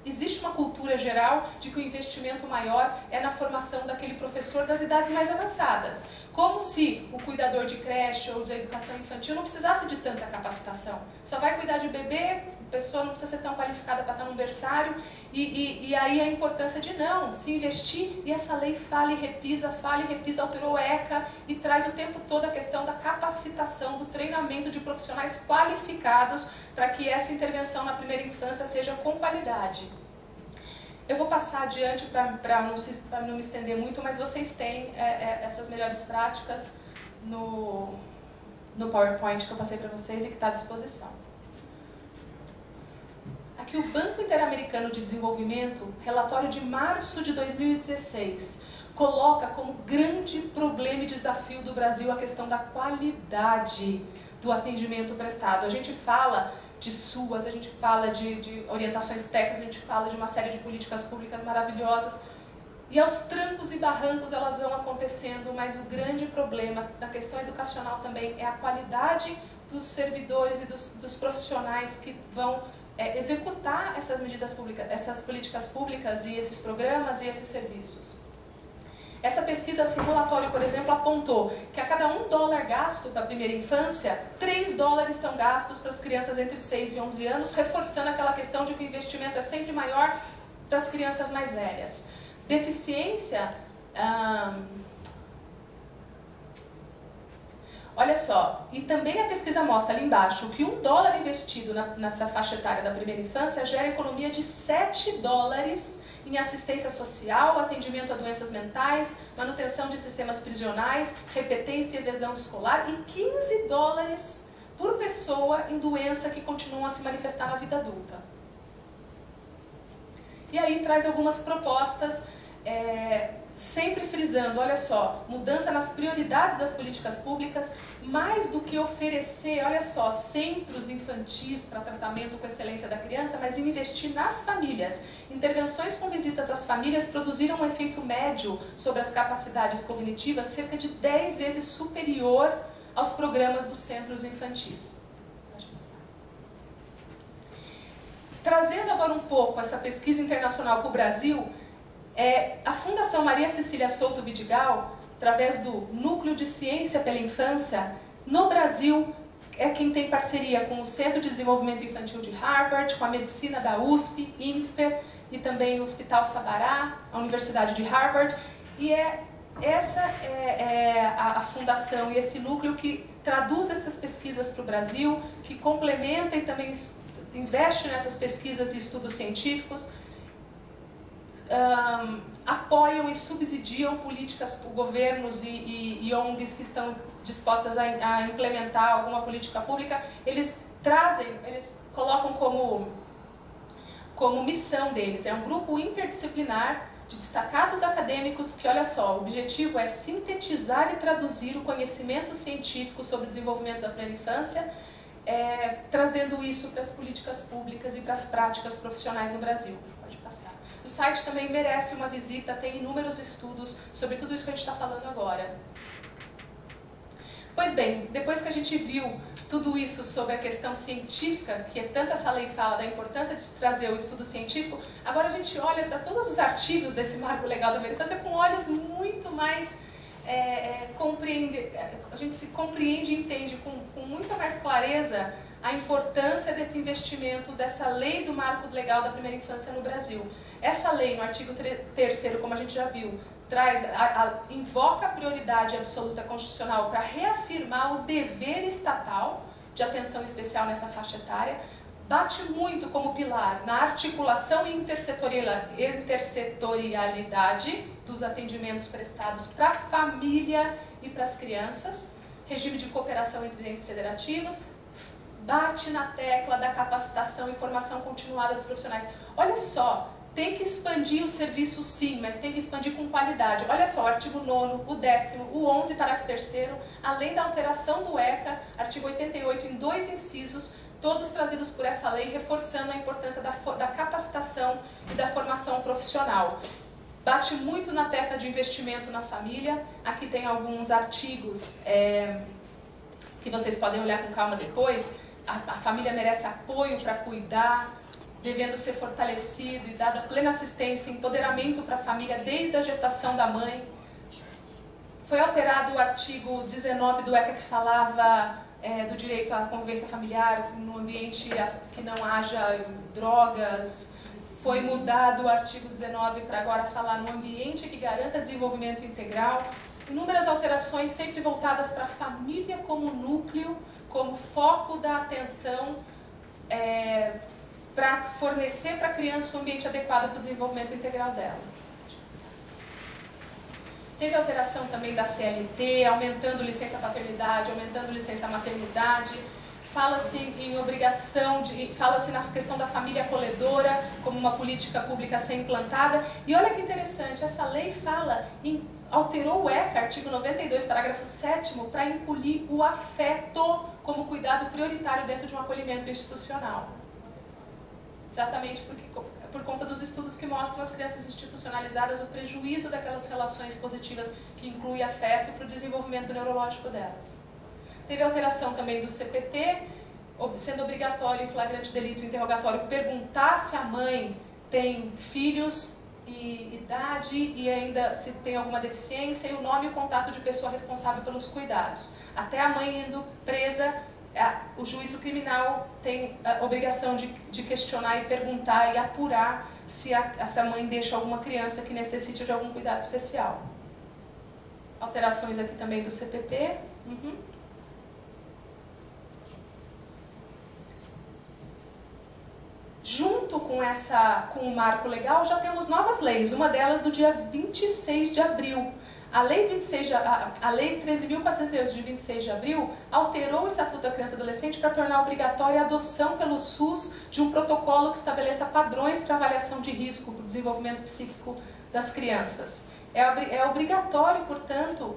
existe uma cultura geral de que o investimento maior é na formação daquele professor das idades mais avançadas. Como se o cuidador de creche ou de educação infantil não precisasse de tanta capacitação. Só vai cuidar de bebê, a pessoa não precisa ser tão qualificada para estar num berçário. E aí a importância de não, se investir, e essa lei fala e repisa, alterou o ECA e traz o tempo todo a questão da capacitação, do treinamento de profissionais qualificados para que essa intervenção na primeira infância seja com qualidade. Eu vou passar adiante para não me estender muito, mas vocês têm essas melhores práticas no PowerPoint que eu passei para vocês e que está à disposição. Aqui que o Banco Interamericano de Desenvolvimento, relatório de março de 2016, coloca como grande problema e desafio do Brasil a questão da qualidade do atendimento prestado. A gente fala de SUAS, a gente fala de orientações técnicas, a gente fala de uma série de políticas públicas maravilhosas, e aos trancos e barrancos elas vão acontecendo, mas o grande problema na questão educacional também é a qualidade dos servidores e dos profissionais que vão executar essas medidas públicas, essas políticas públicas e esses programas e esses serviços. Essa pesquisa, esse relatório, por exemplo, apontou que a cada $1 gasto para a primeira infância, $3 são gastos para as crianças entre 6 e 11 anos, reforçando aquela questão de que o investimento é sempre maior para as crianças mais velhas. Deficiência... Olha só, e também a pesquisa mostra ali embaixo que $1 investido nessa faixa etária da primeira infância gera economia de $7 em assistência social, atendimento a doenças mentais, manutenção de sistemas prisionais, repetência e evasão escolar, e $15 por pessoa em doença que continuam a se manifestar na vida adulta. E aí traz algumas propostas, sempre frisando, olha só, mudança nas prioridades das políticas públicas, mais do que oferecer, olha só, centros infantis para tratamento com excelência da criança, mas investir nas famílias. Intervenções com visitas às famílias produziram um efeito médio sobre as capacidades cognitivas cerca de 10 vezes superior aos programas dos centros infantis. Pode passar. Trazendo agora um pouco essa pesquisa internacional para o Brasil, a Fundação Maria Cecília Souto Vidigal, através do Núcleo de Ciência pela Infância, no Brasil, é quem tem parceria com o Centro de Desenvolvimento Infantil de Harvard, com a Medicina da USP, INSPER, e também o Hospital Sabará, a Universidade de Harvard, e essa é a fundação e esse núcleo que traduz essas pesquisas para o Brasil, que complementa e também investe nessas pesquisas e estudos científicos, apoiam e subsidiam políticas, governos e ONGs que estão dispostas a implementar alguma política pública. Eles colocam como missão deles, é um grupo interdisciplinar de destacados acadêmicos que, olha só, o objetivo é sintetizar e traduzir o conhecimento científico sobre o desenvolvimento da primeira infância, trazendo isso para as políticas públicas e para as práticas profissionais no Brasil. Pode passar. O site também merece uma visita, tem inúmeros estudos sobre tudo isso que a gente está falando agora. Pois bem, depois que a gente viu tudo isso sobre a questão científica, que tanto essa lei fala da importância de trazer o estudo científico, agora a gente olha para todos os artigos desse marco legal da primeira infância com olhos muito mais... a gente se compreende e entende com muita mais clareza a importância desse investimento, dessa lei do marco legal da primeira infância no Brasil. Essa lei, no artigo 3º, como a gente já viu, invoca a prioridade absoluta constitucional para reafirmar o dever estatal de atenção especial nessa faixa etária, bate muito como pilar na articulação e intersetorialidade dos atendimentos prestados para a família e para as crianças, regime de cooperação entre entes federativos, bate na tecla da capacitação e formação continuada dos profissionais. Olha só, tem que expandir o serviço sim, mas tem que expandir com qualidade. Olha só, o artigo 9º, o 10º, o 11º, parágrafo 3º, além da alteração do ECA, artigo 88, em 2 incisos, todos trazidos por essa lei, reforçando a importância da capacitação e da formação profissional. Bate muito na tecla de investimento na família. Aqui tem alguns artigos que vocês podem olhar com calma depois. A família merece apoio para cuidar, devendo ser fortalecido e dada plena assistência e empoderamento para a família desde a gestação da mãe. Foi alterado o artigo 19 do ECA que falava do direito à convivência familiar no ambiente que não haja drogas. Foi mudado o artigo 19 para agora falar no ambiente que garanta desenvolvimento integral. Inúmeras alterações sempre voltadas para a família como núcleo, como foco da atenção, para fornecer para a criança um ambiente adequado para o desenvolvimento integral dela. Teve alteração também da CLT, aumentando licença paternidade, aumentando licença maternidade. fala-se em obrigação, fala-se na questão da família acolhedora como uma política pública a ser implantada. E olha que interessante, essa lei alterou o ECA, artigo 92, parágrafo 7º, para incluir o afeto como cuidado prioritário dentro de um acolhimento institucional. Exatamente por conta dos estudos que mostram as crianças institucionalizadas o prejuízo daquelas relações positivas que incluem afeto para o desenvolvimento neurológico delas. Teve alteração também do CPT, sendo obrigatório em flagrante delito interrogatório perguntar se a mãe tem filhos e idade e ainda se tem alguma deficiência e o nome e o contato de pessoa responsável pelos cuidados. Até a mãe indo presa, o juízo criminal tem a obrigação de questionar e perguntar e apurar se essa mãe deixa alguma criança que necessite de algum cuidado especial. Alterações aqui também do CPP. Junto com o marco legal, já temos novas leis. Uma delas do dia 26 de abril. A Lei 13.408 de 26 de abril alterou o Estatuto da Criança e Adolescente para tornar obrigatória a adoção pelo SUS de um protocolo que estabeleça padrões para avaliação de risco para o desenvolvimento psíquico das crianças. É obrigatório, portanto,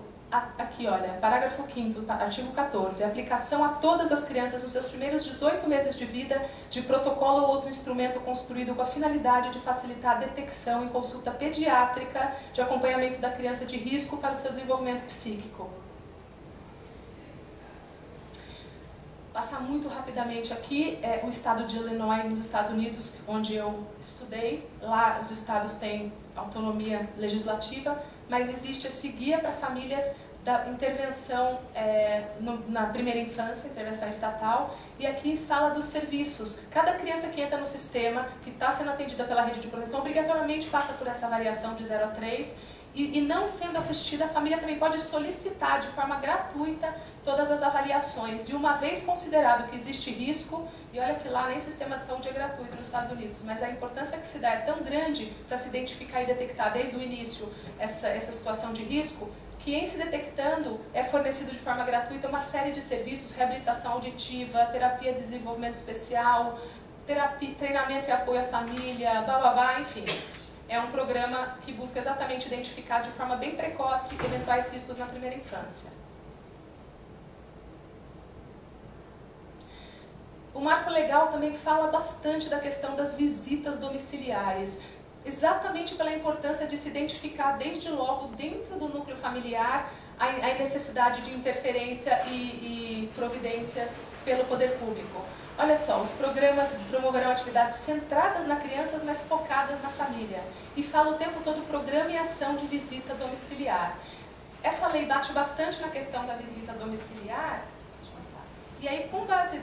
aqui olha, parágrafo 5º, artigo 14, aplicação a todas as crianças nos seus primeiros 18 meses de vida de protocolo ou outro instrumento construído com a finalidade de facilitar a detecção e consulta pediátrica de acompanhamento da criança de risco para o seu desenvolvimento psíquico. Passar muito rapidamente aqui, o estado de Illinois, nos Estados Unidos, onde eu estudei. Lá os estados têm autonomia legislativa, mas existe esse guia para famílias da intervenção na primeira infância, intervenção estatal, e aqui fala dos serviços. Cada criança que entra no sistema, que está sendo atendida pela rede de proteção, obrigatoriamente passa por essa avaliação de 0 a 3, e não sendo assistida, a família também pode solicitar de forma gratuita todas as avaliações. E uma vez considerado que existe risco, e olha que lá nem sistema de saúde é gratuito nos Estados Unidos, mas a importância que se dá é tão grande para se identificar e detectar desde o início essa situação de risco, que em se detectando é fornecido de forma gratuita uma série de serviços, reabilitação auditiva, terapia de desenvolvimento especial, treinamento e apoio à família, enfim. É um programa que busca exatamente identificar de forma bem precoce eventuais riscos na primeira infância. O marco legal também fala bastante da questão das visitas domiciliares, exatamente pela importância de se identificar desde logo dentro do núcleo familiar a necessidade de interferência e providências pelo poder público. Olha só, os programas promoverão atividades centradas na criança, mas focadas na família. E fala o tempo todo programa e ação de visita domiciliar. Essa lei bate bastante na questão da visita domiciliar. Deixa eu passar. E aí, com base,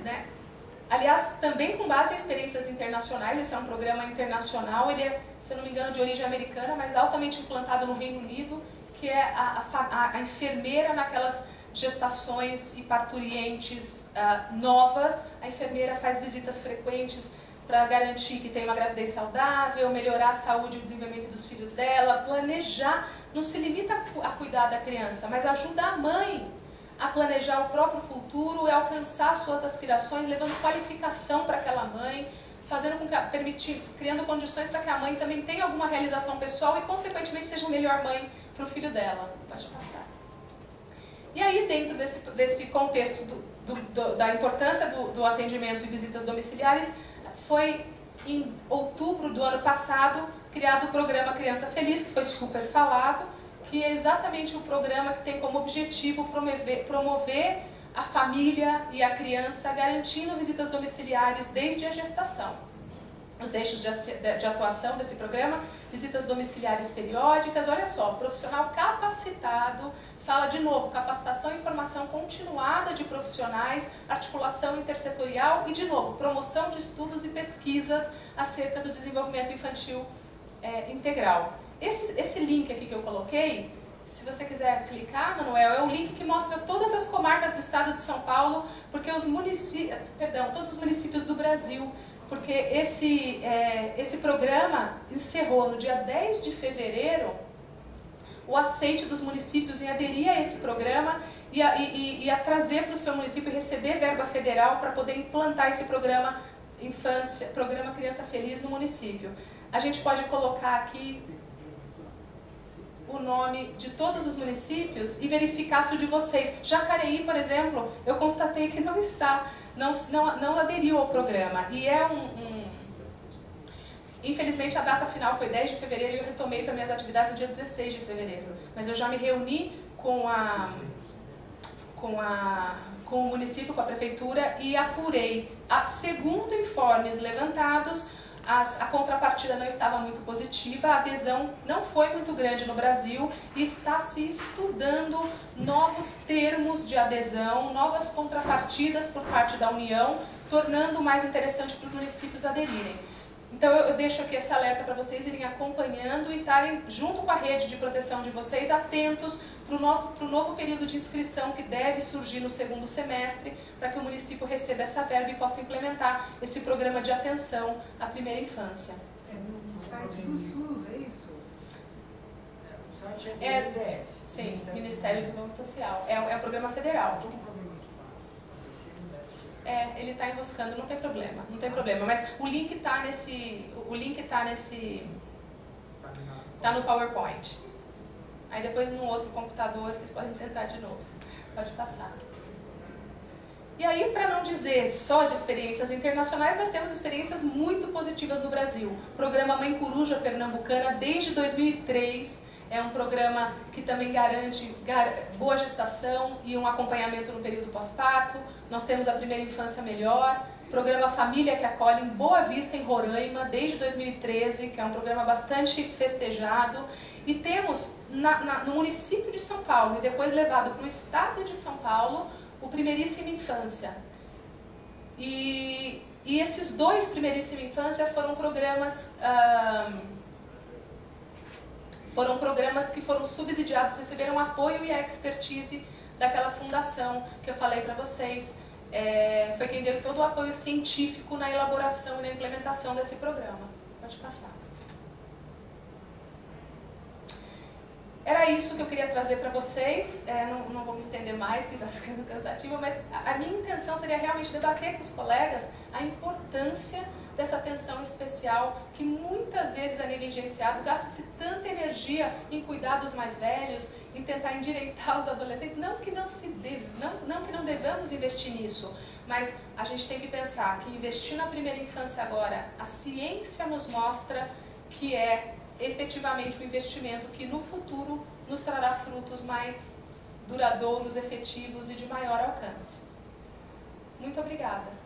aliás, também com base em experiências internacionais, esse é um programa internacional, ele é, se não me engano, de origem americana, mas altamente implantado no Reino Unido, que é a enfermeira naquelas gestações e parturientes novas. A enfermeira faz visitas frequentes para garantir que tem uma gravidez saudável, melhorar a saúde e o desenvolvimento dos filhos dela, planejar, não se limita a cuidar da criança, mas ajuda a mãe a planejar o próprio futuro e alcançar suas aspirações, levando qualificação para aquela mãe, fazendo com que, criando condições para que a mãe também tenha alguma realização pessoal e, consequentemente, seja a melhor mãe para o filho dela. Pode passar. E aí, dentro desse contexto da importância do atendimento e visitas domiciliares, foi em outubro do ano passado criado o programa Criança Feliz, que foi super falado, que é exatamente o programa que tem como objetivo promover a família e a criança, garantindo visitas domiciliares desde a gestação. Os eixos de atuação desse programa: visitas domiciliares periódicas, olha só, profissional capacitado, fala de novo, capacitação e formação continuada de profissionais, articulação intersetorial e, de novo, promoção de estudos e pesquisas acerca do desenvolvimento infantil integral. Esse link aqui que eu coloquei, se você quiser clicar, Manuel, é o link que mostra todas as comarcas do estado de São Paulo, porque todos os municípios do Brasil, porque esse programa encerrou no dia 10 de fevereiro o aceite dos municípios em aderir a esse programa e a trazer para o seu município e receber verba federal para poder implantar esse programa Programa Criança Feliz no município. A gente pode colocar aqui o nome de todos os municípios e verificar se o de vocês. Jacareí, por exemplo, eu constatei que não está, não aderiu ao programa. E é Infelizmente, a data final foi 10 de fevereiro e eu retomei para minhas atividades no dia 16 de fevereiro. Mas eu já me reuni com o município, com a prefeitura e apurei. Segundo informes levantados, a contrapartida não estava muito positiva, a adesão não foi muito grande no Brasil e está se estudando novos termos de adesão, novas contrapartidas por parte da União, tornando mais interessante para os municípios aderirem. Então eu deixo aqui esse alerta para vocês irem acompanhando e estarem junto com a rede de proteção de vocês atentos para o novo período de inscrição que deve surgir no segundo semestre, para que o município receba essa verba e possa implementar esse programa de atenção à primeira infância.
É no site do SUS, é isso?
O site é do MDS.
Sim, Ministério do Desenvolvimento Social. É um programa federal.
Estou com um problema aqui.
Ele está enroscando, não tem problema, mas o link está tá no PowerPoint. Aí depois no outro computador vocês podem tentar de novo. Pode passar. E aí, para não dizer só de experiências internacionais, nós temos experiências muito positivas no Brasil. Programa Mãe Coruja Pernambucana, desde 2003, é um programa que também garante boa gestação e um acompanhamento no período pós-parto. Nós temos a Primeira Infância Melhor, programa Família que Acolhe em Boa Vista, em Roraima, desde 2013, que é um programa bastante festejado. E temos no município de São Paulo, e depois levado para o estado de São Paulo, o Primeiríssima Infância. E esses dois Primeiríssima Infância foram programas que foram subsidiados, receberam apoio e a expertise daquela fundação que eu falei para vocês. Foi quem deu todo o apoio científico na elaboração e na implementação desse programa. Pode passar. Era isso que eu queria trazer para vocês. Não vou me estender mais, que está ficando cansativo, mas a minha intenção seria realmente debater com os colegas a importância dessa atenção especial que muitas vezes é negligenciado, gasta-se tanta energia em cuidar dos mais velhos, em tentar endireitar os adolescentes, não que não devamos investir nisso, mas a gente tem que pensar que investir na primeira infância agora, a ciência nos mostra que é efetivamente um investimento que no futuro nos trará frutos mais duradouros, efetivos e de maior alcance. Muito obrigada.